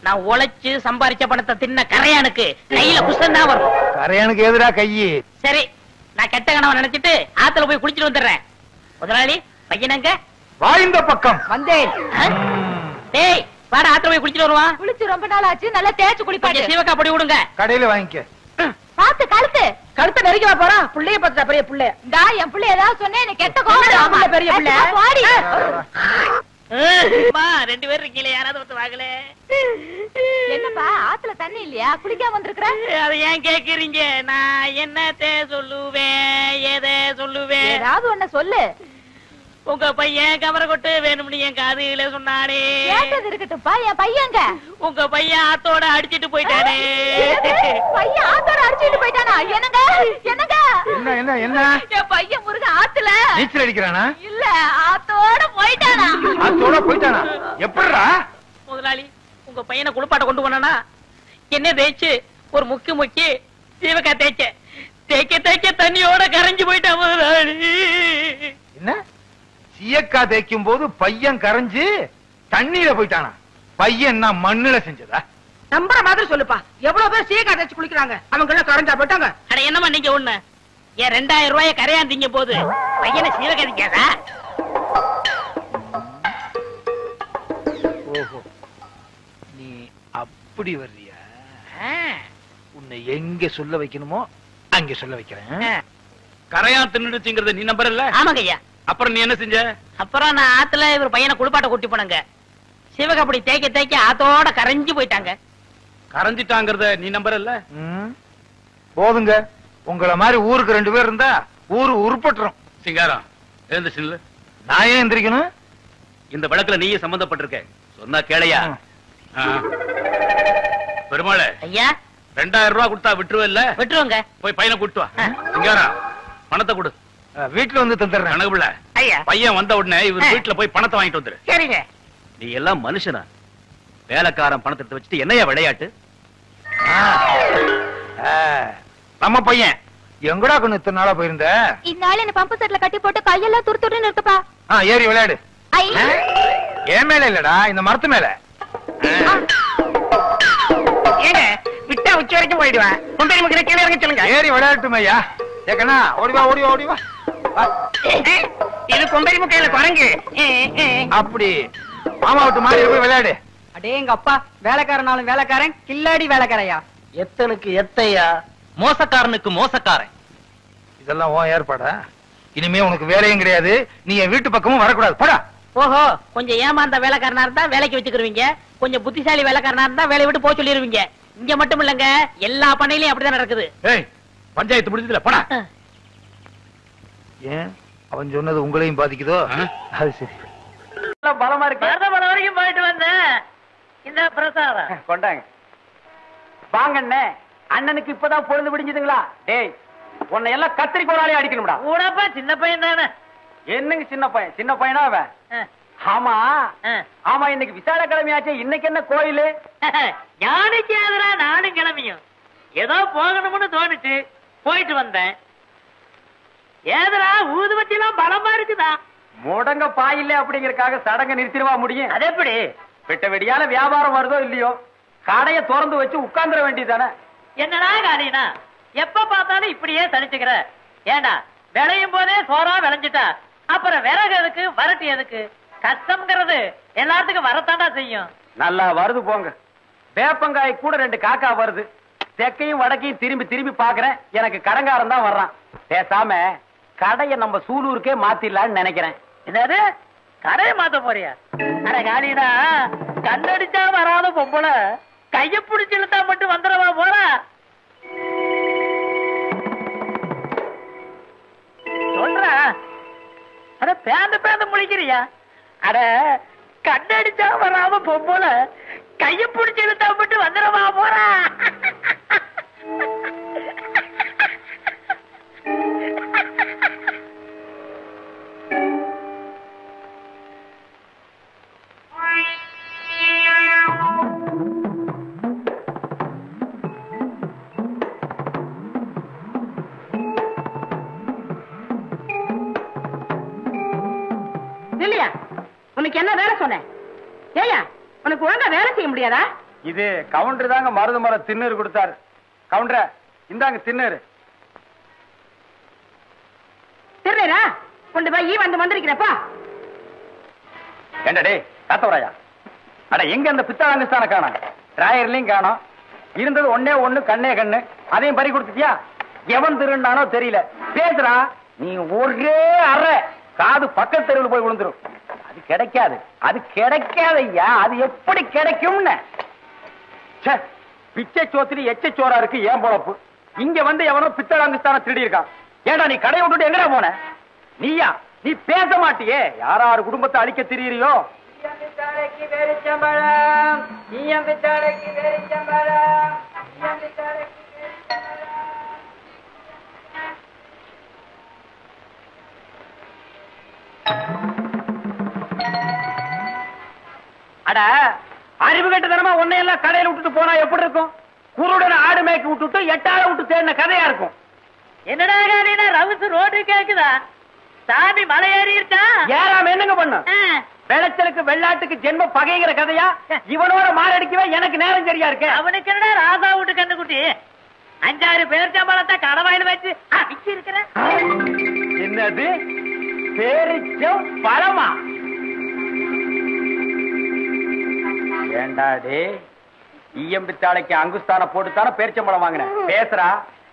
நான் உழைச்சு சம்பாரிச்ச பணத்தை தின்ன கரையானுக்கு கையில குஷ்டம் தான் வரும்.
கரையானுக்கு எதிரா கையி?
சரி, நான் கெட்ட கணவன் நினைச்சிட்டு ஆத்துல போய் குளிச்சுட்டு வந்துடுறேன். முதலாளி, பையனங்க
வாய்ந்த பக்கம்
வந்தேன்.
டேய் வாடா, ஆத்துல போய் குளிச்சுட்டு வருவான்.
குளிச்சு ரொம்ப நாள் ஆச்சு, நல்லா தேய்ச்சு குளிப்பாங்க.
சீவக்கா பொடி விடுங்க.
கடையில வாங்கிக்க.
பாத்து கழுத்தை நெருங்கி போறா. புள்ளைய பாத்துட்டா பெரிய புள்ளை. என் புள்ளை ஏதாவது சொன்னேன், நீ கெட்ட கோவம். பெரிய புள்ளை
2 பேரும் இருக்கீங்களே, யாராவது ஒருத்தர் வாங்கல.
என்னப்பா ஆத்துல தண்ணி இல்லையா? குளிக்காம வந்திருக்கிற?
அதை ஏன் கேக்குறீங்க? நான் என்னத்தை சொல்லுவேன், எதை சொல்லுவேன்?
ஏதாவது ஒண்ணு சொல்லு.
உங்க பையன் கமர கொட்டு வேணும்னு என் காதுல சொன்னானே.
கேட்டது இருக்கட்டும்ப்பா, என் பையங்க.
உங்க பையன் ஆத்தோட அடிச்சிட்டு போயிட்டானே.
பையன் ஆத்தோட அடிச்சிட்டு போயிட்டானா? என்னங்க என்னங்க?
என்ன என்ன என்ன?
என் பையன் முருக ஆத்துல
நீச்சல் அடிக்கிறானா?
இல்ல, ஆத்தோட போயிட்டானா.
ஆத்தோட போயிட்டானா? எப்படிடா?
முதலாளி, உங்க பையனை குளிப்பாட்ட கொண்டு போனா என்ன தேய்ச்சு ஒரு முக்கி சீவக்கா தேய்க்க தண்ணியோட கரைஞ்சு போயிட்டான் முதலாளி.
என்ன? சீயக்கா தேய்க்கும் போது பையன் கரைஞ்சு தண்ணியில போயிட்டானா? பையன் நான் மண்ணுல செஞ்சதா?
நம்புற மாதிரி சொல்லுப்பா. எவ்வளவு பேர் சீக்கா தேய்ச்சி குளிக்கிறாங்க, அவங்க எல்லாம் கரைஞ்சா போயிட்டாங்க.
அட என்னமா நீங்க ஒண்ணு ஏன் 2000 ரூபாய கரையாந்தீங்க போது பையனை சீவகதிக்காதா?
ஓஹோ, நீ அப்படி வர்றியா? உன்னை எங்க சொல்ல வைக்கணுமோ அங்க சொல்ல வைக்கிறேன்.
கரையா தின்னுடுச்சுங்கறத நீ நம்பறல்ல?
ஆமாங்க ஐயா.
அப்புறம் நீ என்ன செஞ்ச?
அப்புறம் நான் ஆத்துல இவர் பையனை குளிப்பாட்ட கூட்டி போனங்க. சிவக அப்படி தேய்க்க தேய்க்க ஆத்தோட கரைஞ்சு போயிட்டாங்க.
கரைஞ்சிட்டாங்கறத நீ நம்பறல்ல?
போதுங்க, உங்கள மாதிரி ஊருக்கு 2 பேர் இருந்தா ஊரு உருப்பட்டுரும்.
சிங்காரம் எழுந்துச்சு.
நான் ஏன் எந்திரிக்கணும்?
இந்த வழக்குல நீயே சம்பந்தப்பட்டிருக்க, சொன்னா கேளையா? பெருமாளே
ஐயா,
2000 ரூபாய் கொடுத்தா விட்டுருவல்ல?
விட்டுருவோங்க.
போய் பையனை கூட்டு வா. சிங்காரம் பணத்தை கொடு.
வீட்டுல வந்து தந்துடுறேன்.
கணக்குல
ஐயா,
பையன் வந்த உடனே இவர் வீட்டுல போய் பணத்தை வாங்கிட்டு வந்துரு.
சரிங்க.
நீ எல்லாம் மனுஷனா? வேலைக்காரன் பணத்தை எடுத்து வச்சுட்டு என்னையா விளையாட்டு?
நம்ம பையன் எங்கடா கொண்டு இத்தனை நாளா போயிருந்த?
இந்நாள் என்ன பம்பு செட்ல கட்டி போட்டு கையெல்லாம் துருத்துன்னு இருக்குப்பா.
ஏறி விளையாடு. என் மேல இல்லடா, இந்த மரத்து மேல.
ஏங்க விட்டா உச்சி வரைக்கும் போயிடுவேன். கொண்டு நமக்கு கீழே இறங்க சொல்லுங்க.
ஏறி விளையாட்டுமே ஐயா. ஏக்கண்ணா ஓடிவா ஓடிவா ஓடிவா.
இது கொம்பரி முக்கையில குரங்கு.
அப்படி மாமா விட்டு மாறி போய் விளையாடு.
அடே எங்க அப்பா, வேலைக்காரனாலும் வேலைக்காரன், கில்லாடி வேலைக்காரையா.
எத்தனுக்கு எத்தையா, மோசக்காரனுக்கு மோசக்காரன்.
இதெல்லாம் உன் ஏற்பாடா? இனிமே உனக்கு வேலையும் கிடையாது, நீ என் வீட்டு பக்கமும் வரக்கூடாது. போடா.
ஓஹோ, கொஞ்சம் ஏமாந்த வேலைக்காரனா இருந்தா வேலைக்கு வச்சுக்கிருவீங்க, கொஞ்சம் புத்திசாலி வேலைக்காரனா இருந்தா வேலையை விட்டு போக சொல்லிருவீங்க. இங்க மட்டும் இல்லங்க, எல்லா பண்ணையிலயும் அப்படிதான் நடக்குது.
ஏய், பஞ்சாயத்து முடிஞ்சதுல போடா.
ஏன் அவன் சொன்னது உங்களையும் பாதிக்குதோ? அது சரி.
பலமா இருக்கு.
மருதமலை வரைக்கும் போயிட்டு வந்தேன். இந்த பிரசாதம்
கொண்டாங்க. வாங்கண்ணே, அண்ணனுக்கு இப்பதான் பொழுது விடிஞ்சதுங்களா? டேய், உன்னை எல்லாம் கத்திரிக்கோளாலே அடிக்கணும்டா.
கூடப்பா சின்ன பையன் தானே.
என்னங்க சின்ன பையன்? சின்ன பையனா அவன்? ஆமா ஆமா, இன்னைக்கு விசார கிழமையாச்சே, இன்னைக்கு என்ன கோயிலு?
யானைக்கு ஆதரா நானும் கிளம்பியும் ஏதோ போகணும்னு தோணுச்சு, போயிட்டு வந்தேன். ஏதரா ஊதுவத்தி எல்லாம் பலமா இருக்குதா?
முடங்க பாயில்ல அப்படிங்கறக்காக சடங்க நிறுத்திடுவா முடியும்?
அது எப்படி?
வெட்ட வெடியால வியாபாரம் வருதோ இல்லையோ, கடையை திறந்து வச்சு உட்கார்ந்துட வேண்டியதானே.
என்னடா காரியனா, எப்ப பார்த்தாலும் இப்படியே தனிச்சுக்கிற? ஏண்டா விளையும் போதே சோறா விளைஞ்சிட்டா அப்புறம் விறகு எதுக்கு, வரட்டு எதுக்கு? கஷ்டம்ங்கிறது எல்லாத்துக்கும் வரத்தாண்டா செய்யும்.
நல்லா வருது போங்க. வேப்பங்காய் கூட 2 காக்கா வருது. தெற்கையும் வடக்கையும் திரும்பி திரும்பி பாக்குறேன், எனக்கு கடங்காரன் தான் வர்றான். பேசாம கடையை நம்ம சூலூருக்கே மாத்திடலான்னு நினைக்கிறேன்.
என்னது, கடையை மாத்த போறியா? அட காலிடா, கண்ணடிச்சா வராத பொம்பளை கைய பிடிச்சு இழுத்தா மட்டும் வந்துடவா போறா? சொல்றா. அட பேந்து பேந்து முழிக்கிறியா? அட கண்ணடிச்சா வராம பொம்பளை கைய பிடிச்சு இழுத்தா மட்டும் வந்துடவா போறா?
இல்லையா, உனக்கு என்ன வேலை சொன்னேன்? ஏயா, உனக்கு ஒழுங்கா வேலை செய்ய முடியாதா?
இது கவுண்டர் தாங்க மருது மரம் திண்ணூறு கொடுத்தாரு. கவுண்டர இந்தாங்க திண்ணூறு.
திருநேரா கொண்டு போய் வந்து வந்திருக்கிறப்பா.
ஏண்டா டேய் காத்தவராயா, அட எங்க அந்த பித்தாளங்கஸ்தான காணோம், டிராயர்லயும் காணோம். இருந்தது ஒண்ணே ஒண்ணு, கண்ணே கண்ணு, அதையும் பறி கொடுத்துட்டியா? எவன் திருநானோ தெரியல. பேசுறா நீ ஒரே அறை, காது பக்கத்து தெருவில் போய் விழுந்துரும். அது கிடைக்காது, அது கிடைக்காது ஐயா. அது எப்படி கிடைக்கும்னு பிச்சை சோத்திரி எச்ச சோரா இருக்கு ஏன் பொழப்பு. இங்க வந்து எவனோ பித்தளாங்குஸ்தான திருடி இருக்கான். ஏண்டா நீ கடையை விட்டுட்டு எங்கடா போன? நீயா? நீ பேச மாட்டியே. யாராரு குடும்பத்தை அழிக்க திரியறியோ? அட அறிவு கட்டத்தனமா உன்னையெல்லாம் கடையில விட்டுட்டு போனா எப்படி இருக்கும்? குருடன் ஆடு மேய்க்கு விட்டுட்டு 8 ஆளை விட்டு தேடின கதையா இருக்கும்.
என்னடா காலினா ரவுசு ரோடு கேக்குதா? சாமி மலை ஏறி இருக்கா?
ஏறாம என்னங்க பண்ண?
விளைச்சலுக்கு வெள்ளாட்டுக்கு ஜென்ம பகைங்கிற கதையா? இவனோட மாரடிக்கவே எனக்கு நேரம் சரியா இருக்கு. அவனுக்கு என்ன ராதா வீட்டு கண்ணுக்குட்டி 5-6 பேரிச்சம்பழத்தை கடவாயில் வச்சு இருக்கிற. என்னது பேரிச்சம் பழமா? ஏண்டாடே ஈயம்பித்தாளைக்கு அங்குஸ்தான போட்டுத்தான பேரிச்சம்பழம் வாங்கின. பேசுறா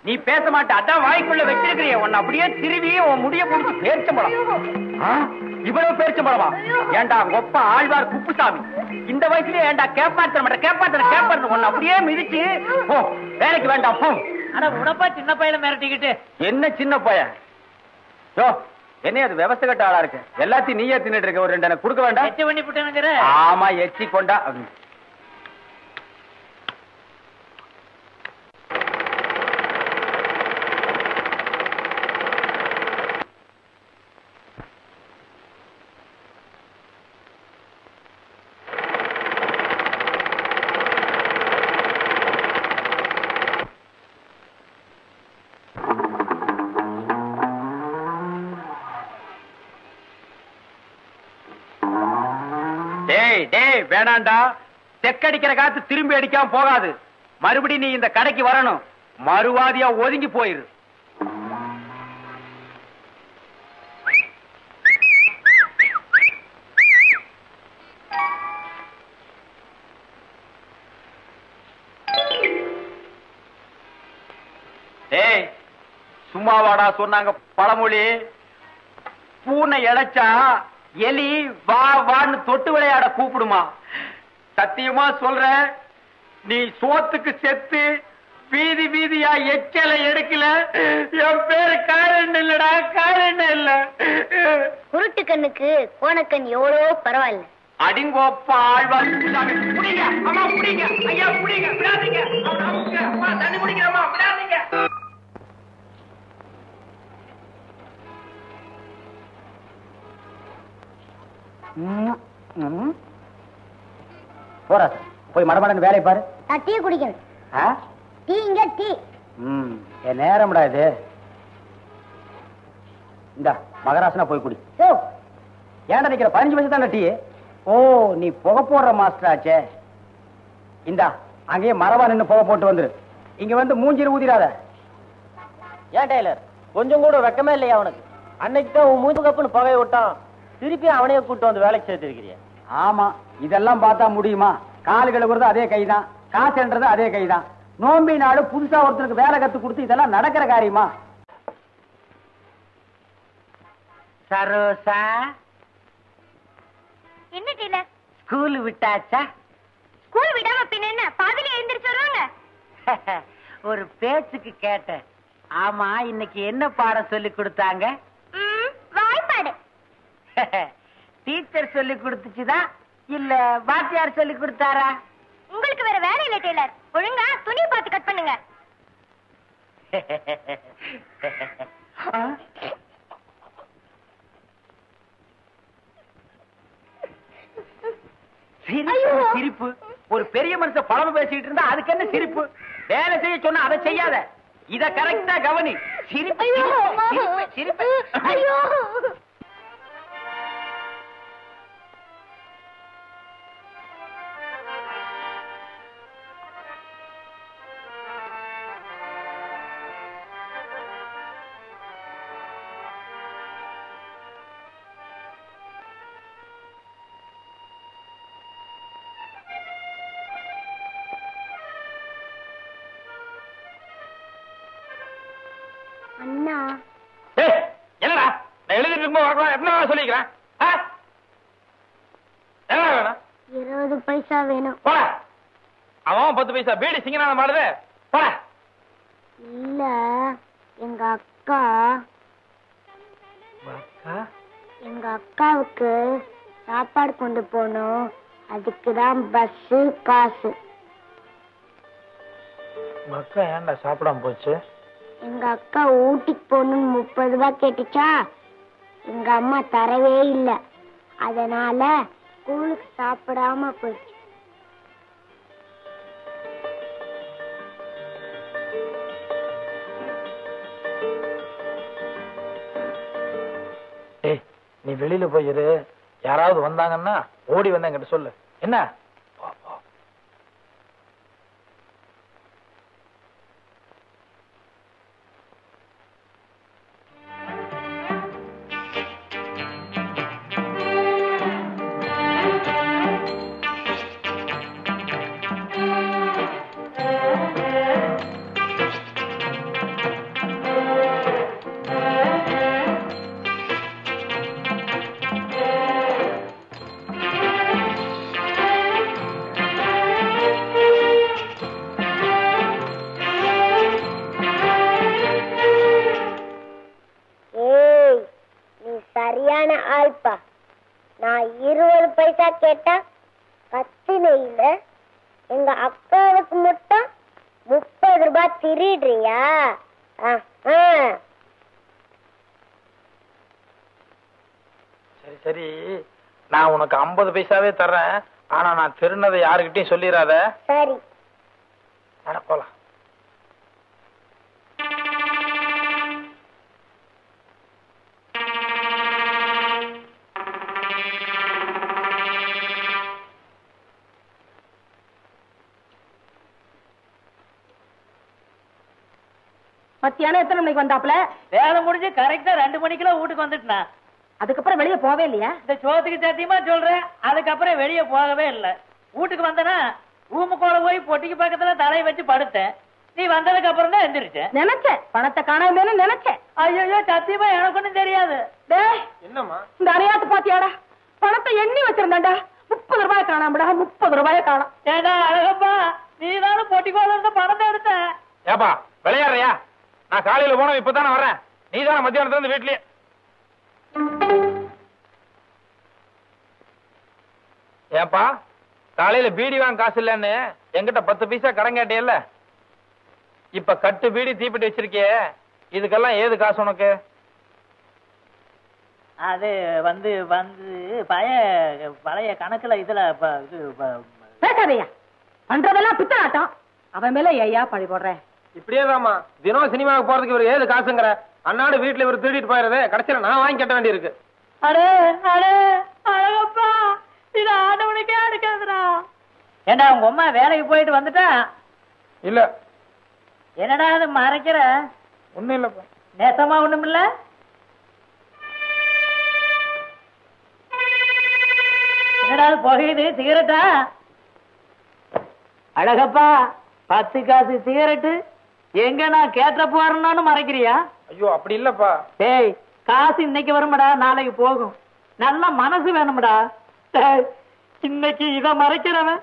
நீ பேச மாட்ட. அதான் வாய்க்குள்ள வச்சிருக்கிறிய உன்னை அப்படியே திருவி உன் முடிய போட்டு பேரிச்சம்பழம். இவ்வளவு பேரிச்சம்பழமா? ஏண்டா ஒப்ப ஆழ்வார் குப்புசாமி இந்த வயசுலயே ஏண்டா கேப்பாத்தன உன்னை அப்படியே மிதிச்சு போ, வேலைக்கு வேண்டாம் போ. ஆனா உனப்பா சின்ன பையல மிரட்டிக்கிட்டு. என்ன சின்ன பையன்? யோ என்ன அது விவசாய கட்ட ஆளா இருக்கு. எல்லாத்தையும் நீயே தின்னுட்டு இருக்க. ஒரு 2 எனக்கு கொடுக்க வேண்டாம். எச்சி பண்ணி விட்டேனுங்கிற. ஆமா எச்சி கொண்டா. வேணாண்டா, தெக்கடிக்கிற காத்து திரும்பி அடிக்காம போகாது. மறுபடி நீ இந்த கடைக்கு வரணும். மறுவாதியா ஒதுங்கி போயிரு. டேய் சும்மாவாடா சொன்னாங்க பழமொழி. பூனை இழைச்சா எலி வா வான்னு தொட்டு விளையாட கூப்பிடுமா? சத்தியமா சொல்ற, நீ சோத்துக்கு செத்து வீதி வீதியா எச்சலை எடுக்கல. என் பேரு காரணம் இல்லடா, காரணம் இல்ல.
குருட்டு கண்ணுக்கு கோணக்கண் எவ்வளோ பரவாயில்ல.
அடிங்கோப்பா ஆழ்வார் புடிங்க, அம்மா புடிங்க, ஐயா புடிங்க, விடாதீங்க. அம்மா தண்ணி குடிக்கிறம்மா, விடாதீங்க.
போறா சார், போய் மடமடன்னு வேலையை பாரு.
நான் டீ குடிக்கிறேன். டீ இங்க டீ.
என் நேரம்டா இது. இந்த மகராசனா போய் குடி. ஏன்டா நிக்கிற? 15 வயசு தானே டீ. ஓ நீ புகை போடுற மாஸ்டர் ஆச்சே. இந்தா அங்கேயே மரவா நின்று புகை போட்டு வந்துரு. இங்க வந்து மூஞ்சிரு ஊதிராத.
ஏன் டெய்லர் கொஞ்சம் கூட வெக்கமே இல்லையா அவனுக்கு? அன்னைக்கு தான் உன் மூஞ்சி கப்புன்னு புகையை விட்டான், திருப்பி அவனையே கூட்டு வந்து வேலைக்கு சேர்த்திருக்கிறிய.
ஆமா, இதெல்லாம் பார்த்தா முடியுமா? கால் கழுவுறது அதே கைதான், காசுன்றது அதே கைதான். நோம்பி நாடு புதுசா ஒருத்தருக்கு வேலை கத்து கொடுத்து இதெல்லாம் நடக்கிற காரியமா?
சரோசா
என்ன டீலர்?
ஸ்கூல் விட்டாச்சா?
ஸ்கூல் விடாம பின்ன என்ன பாதியில எழுந்திரிச்சு வருவாங்க?
ஒரு பேச்சுக்கு கேட்டேன். ஆமா இன்னைக்கு என்ன பாடம் சொல்லி கொடுத்தாங்க?
வாய்ப்பாடு.
டீச்சர் சொல்லி கொடுத்துச்சுதான் இல்ல வாத்தியார் சொல்லி கொடுத்தாரா?
உங்களுக்கு வேற வேலை இல்லை டெய்லர். ஒழுங்கா துணி பார்த்து கட் பண்ணுங்க.
சிரிப்பு. ஒரு பெரிய மனுஷன் பழம பேசிட்டு இருந்தா அதுக்கு என்ன சிரிப்பு? வேலை செய்ய சொன்னா அதை செய்யாத. இத கரெக்டா கவனி. சிரிப்பு சிரிப்பு.
அண்ணா
என்னடா நான் எழுதிட்டு இருக்கும்போது வரலாம். என்ன சொல்லிக்கிறேன்?
20 பைசா வேணும்.
போட. அவன் 10 பைசா பீடி சிங்கனான மாடுது. போட.
இல்ல எங்க அக்கா எங்க அக்காவுக்கு சாப்பாடு கொண்டு போனோம். அதுக்குதான் பஸ் காசு.
அக்கா ஏன்டா சாப்பிடாம போச்சு?
எங்க அக்கா ஊட்டிக்கு போகணும்னு 30 ரூபாய் கேட்டுச்சா, எங்க அம்மா தரவே இல்லை. அதனால ஸ்கூலுக்கு சாப்பிடாம போயிடுச்சு.
நீ வெளியில போயிரு,
யாராவது வந்தாங்கன்னா ஓடி வந்தா என்கிட்ட சொல்லு என்ன?
நான் 20 பைசா கேட்டா 10 இல்ல, எங்க அக்காவுக்கு மட்டும் 30 ரூபாய் திருடுறியா?
சரி சரி, நான் உனக்கு 50 பைசாவே தர்றேன். ஆனா நான் திருநதை யாருக்கிட்டையும் சொல்லிடாத.
சரி.
போலாம்.
மத்தியானம் எத்தனை மணிக்கு வந்தாப்ல?
வேலை முடிஞ்சு கரெக்டா 2 மணிக்கெல்லாம் வீட்டுக்கு வந்துட்டுனா.
அதுக்கப்புறம் வெளியே போவே இல்லையா?
இந்த சோத்துக்கு சத்தியமா சொல்றேன், அதுக்கப்புறம் வெளியே போகவே இல்லை. வீட்டுக்கு வந்தனா ரூமுக்குள்ள போய் பொட்டிக்கு பக்கத்துல தலையை வச்சு படுத்தேன். நீ வந்ததுக்கு அப்புறம் தான் எந்திரிச்சேன்.
நினைச்சேன் பணத்தை காணாம நினைச்சேன்.
ஐயோ சத்தியமா எனக்கு ஒண்ணும் தெரியாது.
என்னம்மா
இந்த அரையாத்து பாத்தியாடா, பணத்தை எண்ணி வச்சிருந்தாண்டா, 30 ரூபாய் காணாமடா, 30 ரூபாய காணாம்.
ஏடா அழகப்பா, நீ தானே பொட்டிக்கோல இருந்த பணத்தை எடுத்த.
ஏப்பா விளையாடுறியா? நான் காலையில போனோம், இப்பதானே வர்றேன். நீ தானே மத்தியானத்துல இருந்து வீட்லயே. ஏப்பா காலையில பீடி வாங்க காசு இல்லன்னு என்கிட்ட 10 பைசா கடன் கேட்டியல்ல, இப்ப கட்டு பீடி தீப்பிட்டு வச்சிருக்கியே, இதுக்கெல்லாம் ஏது காசு உனக்கு?
அது வந்து பழைய கணக்குல இதுல
பேசாதையா, பண்றதெல்லாம் பித்தனாட்டம். அவன் மேல ஐயா பழி போடுறேன்.
இப்படியேதாம்மா தினம் சினிமாவுக்கு போறதுக்கு இவர் ஏது காசுங்கிற? அன்னாடு வீட்டுல இவர் திருடிட்டு போயிருது, கடைசியில நான் வாங்கி கட்ட வேண்டி இருக்கு.
அடே அடே அழகப்பா, இது ஆண்டவனுக்கே அடுக்காதுடா. ஏண்டா உங்க அம்மா வேலைக்கு போயிட்டு வந்துட்டா?
இல்ல.
என்னடா அது மறைக்கிற?
ஒண்ணும் இல்லப்பா.
நேசமா ஒண்ணும் இல்ல. என்னடா புகையுது? சிகரெட்டா? அழகப்பா 10 காசு சிகரெட்டு எங்க நான் கேட்ட போறேன்னு மறைக்கிறியா?
ஐயோ அப்படி இல்லப்பா.
டேய், காசு இன்னைக்கு வரும்டா, நாளைக்கு போகும். நல்ல மனசு வேணும்டா. டேய், இன்னைக்கு இத மறைக்கிறவன்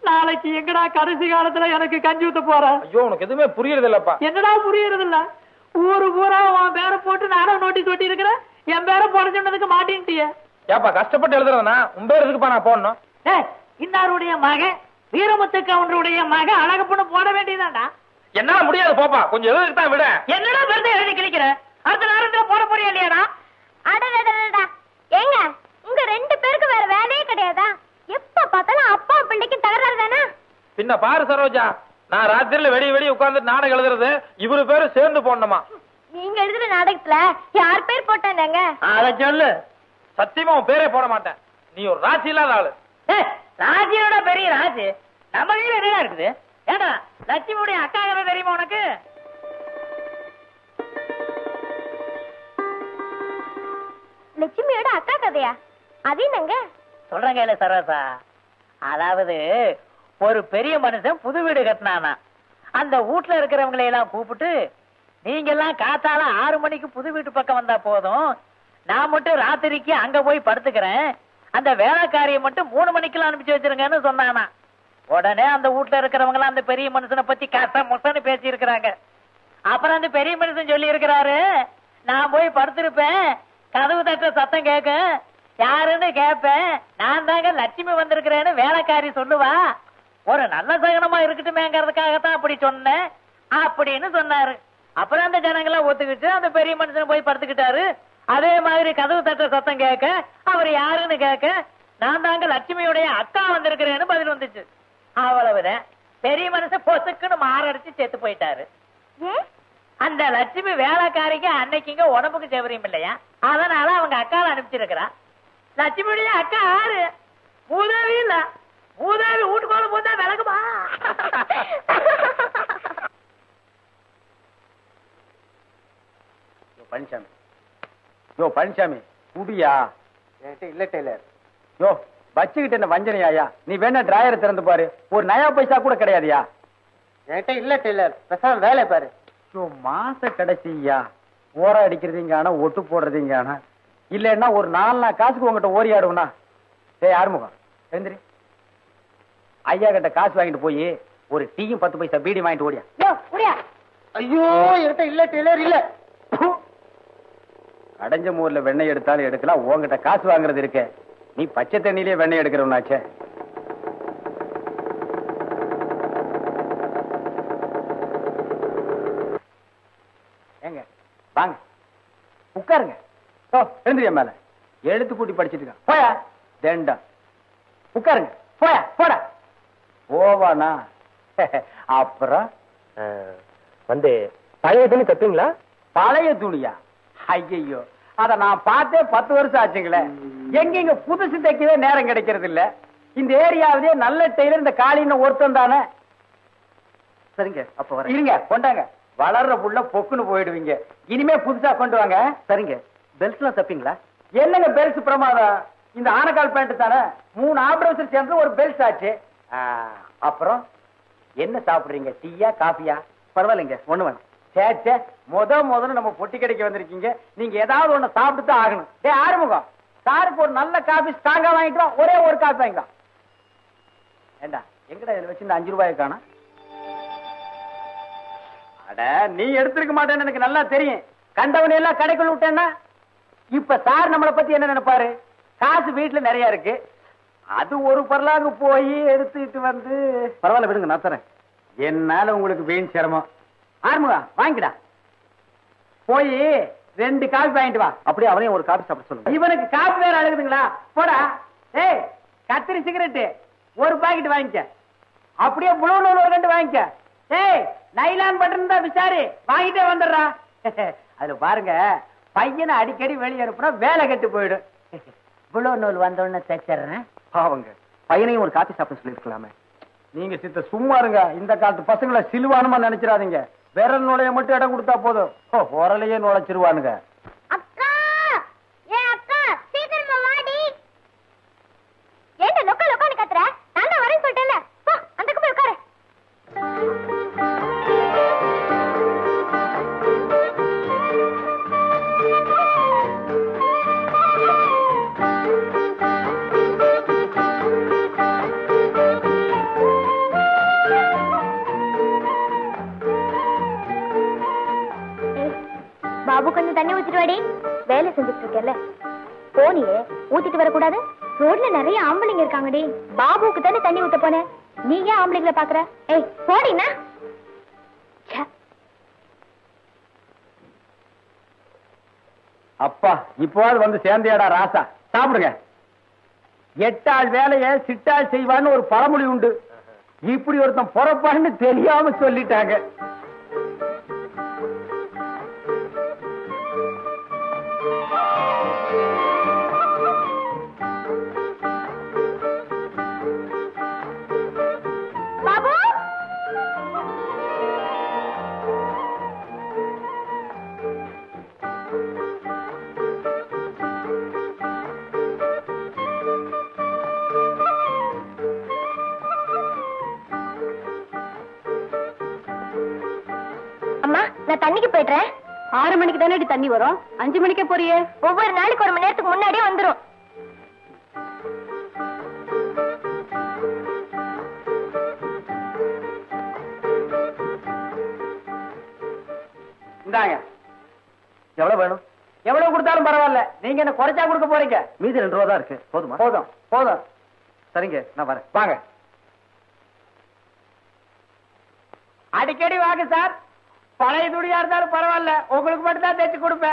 நாளைக்கு எங்கடா கடைசி காலத்துல எனக்கு கஞ்சி ஊத்த போற?
ஐயோ உனக்கு எதுவுமே புரியுறது இல்லப்பா.
என்னடா புரியுறது இல்ல? ஊரு பூரா உன் பேரை போட்டு நானும் நோட்டீஸ் ஒட்டி இருக்கிறேன், என் பேரை போட சொன்னதுக்கு மாட்டேன்ட்டிய.
ஏப்பா கஷ்டப்பட்டு எழுதுறதுனா உன் பேர் எதுக்குப்பா நான் போடணும்?
இன்னாருடைய மகன் வீரமுத்து கவுண்டருடைய மகன் அழகப்பண்ணு போட வேண்டியதாண்டா.
என்னால முடியாது போப்பா, கொஞ்சம் எழுதுக்கு தான் விட.
என்னடா விருதை எழுதி கிழிக்கிற? அடுத்த நேரத்துல போட போறியா இல்லையாடா?
அடடடடா, ஏங்க உங்க 2 பேருக்கு வேற வேலையே கிடையாதா? எப்ப பார்த்தாலும் அப்பா பிள்ளைக்கு தகராறு தானே?
பின்ன பாரு சரோஜா, நான் ராத்திரில வெடி உட்கார்ந்து நாடகம் எழுதுறது, இவரு பேரு சேர்ந்து போடணுமா?
நீங்க எழுதுற நாடகத்துல யார் பேர் போட்டாங்க?
அத சொல்லு.
சத்தியமா உன் பேரே போட மாட்டேன். நீ ஒரு ராசி இல்லாத ஆளு.
ராஜியோட பெரிய ராஜு நம்ம கையில என்ன இருக்குது? ஏடா லட்சுமியுடைய அக்கா தெரியுமா உனக்கு?
லட்சுமியோட அக்கா கதையா? அது என்னங்க
சொல்றேங்க இல்ல சரோசா, அதாவது ஒரு பெரிய மனுஷன் புது வீடு கட்டினானா, அந்த வீட்டுல இருக்கிறவங்களை எல்லாம் கூப்பிட்டு, நீங்க எல்லாம் காத்தால 6 மணிக்கு புது வீட்டு பக்கம் வந்தா போதும், நான் மட்டும் ராத்திரிக்கு அங்க போய் படுத்துக்கிறேன், அந்த வேலைக்காரியை மட்டும் 3 மணிக்கெல்லாம் அனுப்பிச்சு வச்சிருங்கன்னு சொன்னானா. உடனே அந்த வீட்டுல இருக்கிறவங்க அந்த பெரிய மனுஷனை பத்தி கஷ்டம் பேசி இருக்கிறாங்க. அப்புறம் அந்த பெரிய மனுஷன் சொல்லி இருக்கிறாரு, நான் போய் படுத்திருப்பேன், கதவு தட்ட சத்தம் கேட்க, யாருன்னு கேட்பேன், நான் தாங்க லட்சுமி வந்திருக்கிறேன்னு வேலைக்காரி சொல்லுவா, ஒரு நல்ல சகனமா இருக்கட்டுமேங்கிறதுக்காகத்தான் அப்படி சொன்னேன் அப்படின்னு சொன்னாரு. அப்புறம் அந்த ஜனங்களாம் ஒத்துக்கிட்டு அந்த பெரிய மனுஷன் போய் படுத்துக்கிட்டாரு. அதே மாதிரி கதவு தட்ட சத்தம் கேட்க, அவர் யாருன்னு கேட்க, நான் தாங்க லட்சுமியுடைய அக்கா வந்திருக்கிறேன்னு பதில் வந்துச்சு. அவ்வளவுதான். பெரிய மனுஷன் பொசுக்குன்னு மாரடிச்சு செத்து போயிட்டாரு. அந்த லட்சுமி வேலைக்காரிக்கு அன்னைக்குங்க உடம்புக்கு செவரியும் இல்லையா, அதனால அவங்க அக்கால அனுப்பிச்சிருக்கிறா. லட்சுமி அக்கா ஆறு பூதேவி இல்ல பூதேவி வீட்டுக்குள்ள போதா விளக்குமா
பழனிசாமி யோ பழனிசாமி குடியா என்கிட்ட இல்ல டெய்லர் யோ வச்சுக்கிட்டு என்ன வஞ்சனையாயா நீ வேணா டிராயரை திறந்து பாரு ஒரு நயா பைசா கூட கிடையாதுயா என்கிட்ட இல்ல டெய்லர் பேசாம வேலை பாரு யோ மாச கடைசியா ஓரா அடிக்கிறதுங்கான ஒட்டு போடுறதுங்கான இல்லன்னா ஒரு 4 நாள் காசுக்கு உங்ககிட்ட ஓரியாடுவனா டேய் ஆறுமுகம் எழுந்திரி ஐயா கிட்ட காசு வாங்கிட்டு போய் ஒரு டீயும் 10 பைசா பீடி வாங்கிட்டு ஓடியா ஐயோ என்கிட்ட இல்ல டெய்லர் இல்ல அடைஞ்ச மூர்ல வெண்ணெய் எடுத்தாலும் எடுக்கலாம் உங்ககிட்ட காசு வாங்குறது இருக்க நீ பச்சை தண்ணியிலே வெண்ணெய் எடுக்கிறவனாச்சே ஏங்க வாங்க உட்காருங்க எழுந்திரியா மேல எழுத்து கூட்டி படிச்சிட்டு இருக்க போயா தேண்டா உட்காருங்க போயா போடா போவானா அப்புறம்
வந்து பழைய துணி தப்பீங்களா?
பழைய துணியா? ஐயோ அத நான் பார்த்தே 10 வருஷம் ஆச்சுங்களே. எங்க புதுசு தைக்கவே நேரம் கிடைக்கிறது இல்ல. இந்த ஏரியாவிலே நல்ல டெய்லர் இந்த காளின்னு ஒருத்தன் தானே. சரிங்க அப்ப வர இருங்க கொண்டாங்க. வளர்ற புள்ள பொக்குன்னு போயிடுவீங்க. இனிமே புதுசா கொண்டு வாங்க. சரிங்க. பெல்ட்லாம் தப்பீங்களா? என்னங்க பெல்ட் பிரமாதம். இந்த ஆனக்கால் பேண்ட் தானே 3 ஆப்ரேஷன் சேர்ந்து ஒரு பெல்ட் ஆச்சு. அப்புறம் என்ன சாப்பிடுறீங்க? டீயா காஃபியா? பரவாயில்லைங்க ஒண்ணு வேணும். சேச்சே முதல்ல நம்ம பொட்டி கடைக்கு வந்திருக்கீங்க. நீங்க ஏதாவது ஒண்ணு சாப்பிட்டு தான் ஆகணும். டேய் ஆறுமுகம் சாருக்கு ஒரு நல்ல காபி ஸ்ட்ராங்கா வாங்கிட்டு வா. ஒரே ஒரு காபி வாங்கிக்கோ. ஏண்டா எங்கடா இதுல வச்சு இந்த 5 ரூபாயை காணோம்? அட நீ எடுத்திருக்க மாட்டேன்னு எனக்கு நல்லா தெரியும். கண்டவனை எல்லாம் கடைக்குள்ள விட்டேன்னா இப்ப சார் நம்மளை பத்தி என்ன நினைப்பாரு? காசு வீட்டுல நிறைய இருக்கு. அது ஒரு பரலாங்க போய் எடுத்துட்டு வந்து பரவாயில்ல விடுங்க நான் தரேன். என்னால உங்களுக்கு வீண் சிரமம். ஆறுமுகா வாங்கிடா. போய் 2 காபி வாங்கிட்டு வா. அப்படியே அவனையும் ஒரு காபி சாப்பிட சொல்லுங்க. இவனுக்கு காபி வேற அழுகுதுங்களா? போடா. ஏய் கத்திரி சிகரெட் ஒரு பாக்கெட் வாங்கிக்க. அப்படியே ப்ளூ நூல் ஒரு 2 வாங்கிக்க. ஏய் நைலான் பட்டன் தான் விசாரி வாங்கிட்டே வந்துடுறா. அதுல பாருங்க பையனை அடிக்கடி வெளியே அனுப்புனா வேலை கெட்டு போயிடும். ப்ளூ நூல் வந்தோடனே தைச்சிடுறேன். பாவங்க பையனையும் ஒரு காபி சாப்பிட சொல்லிருக்கலாமே. நீங்க சித்த சும்மா இருங்க. இந்த காலத்து பசங்களை சிலுவானுமா நினைச்சிடாதீங்க. விரல் நுழைய மட்டும் இடம் கொடுத்தா போதும். உரலையே நுழைச்சிருவானுங்க.
அக்கா ஏ அக்கா சீக்கிரமா வாடி. ஏண்ட லொக்க லொக்கன்னு கத்துற? நான் தான் வரேன்னு சொல்லிட்டேன்ல. போ அந்தக்கு போய் உட்காரு. பாபு கொஞ்சம் தண்ணி ஊத்திட்டு வாடி. வேலை செஞ்சுட்டு இருக்கேன்ல. போனியே ஊத்திட்டு வரக்கூடாது. ரோட்ல நிறைய ஆம்பளைங்க இருக்காங்கடி. பாபுக்கு தானே தண்ணி ஊத்த போனேன். நீ ஏன் ஆம்பளைங்களை பாக்குற? ஏய் போடினா.
அப்பா இப்போது வந்து சேர்ந்தியாடா ராசா. சாப்பிடுங்க. 8 ஆள் வேலையை சிட்டாள் செய்வான்னு ஒரு பழமொழி உண்டு. இப்படி ஒருத்தன் பொறப்பான்னு தெரியாம சொல்லிட்டாங்க.
பாபு அம்மா நான் தண்ணிக்கு போயிடுறேன். 6 மணிக்கு தானே தண்ணி வரும். 5 மணிக்கே போறியே. ஒவ்வொரு நாளைக்கு 1 மணி நேரத்துக்கு முன்னாடியே வந்துரும்.
இந்தாங்க. எவ்வளவு வேணும்? எவ்வளவு கொடுத்தாலும் பரவாயில்ல. நீங்க என்ன குறைச்சா கொடுக்க போறீங்க? மீதி 2 ரூபா தான் இருக்கு. போதுமா? போதும் போதும். சரிங்க நான் வரேன். வாங்க. அடிக்கடி வாங்க சார். பழைய துணியா இருந்தாலும் பரவாயில்ல. உங்களுக்கு மட்டும் தான் தைச்சு கொடுப்பேன்.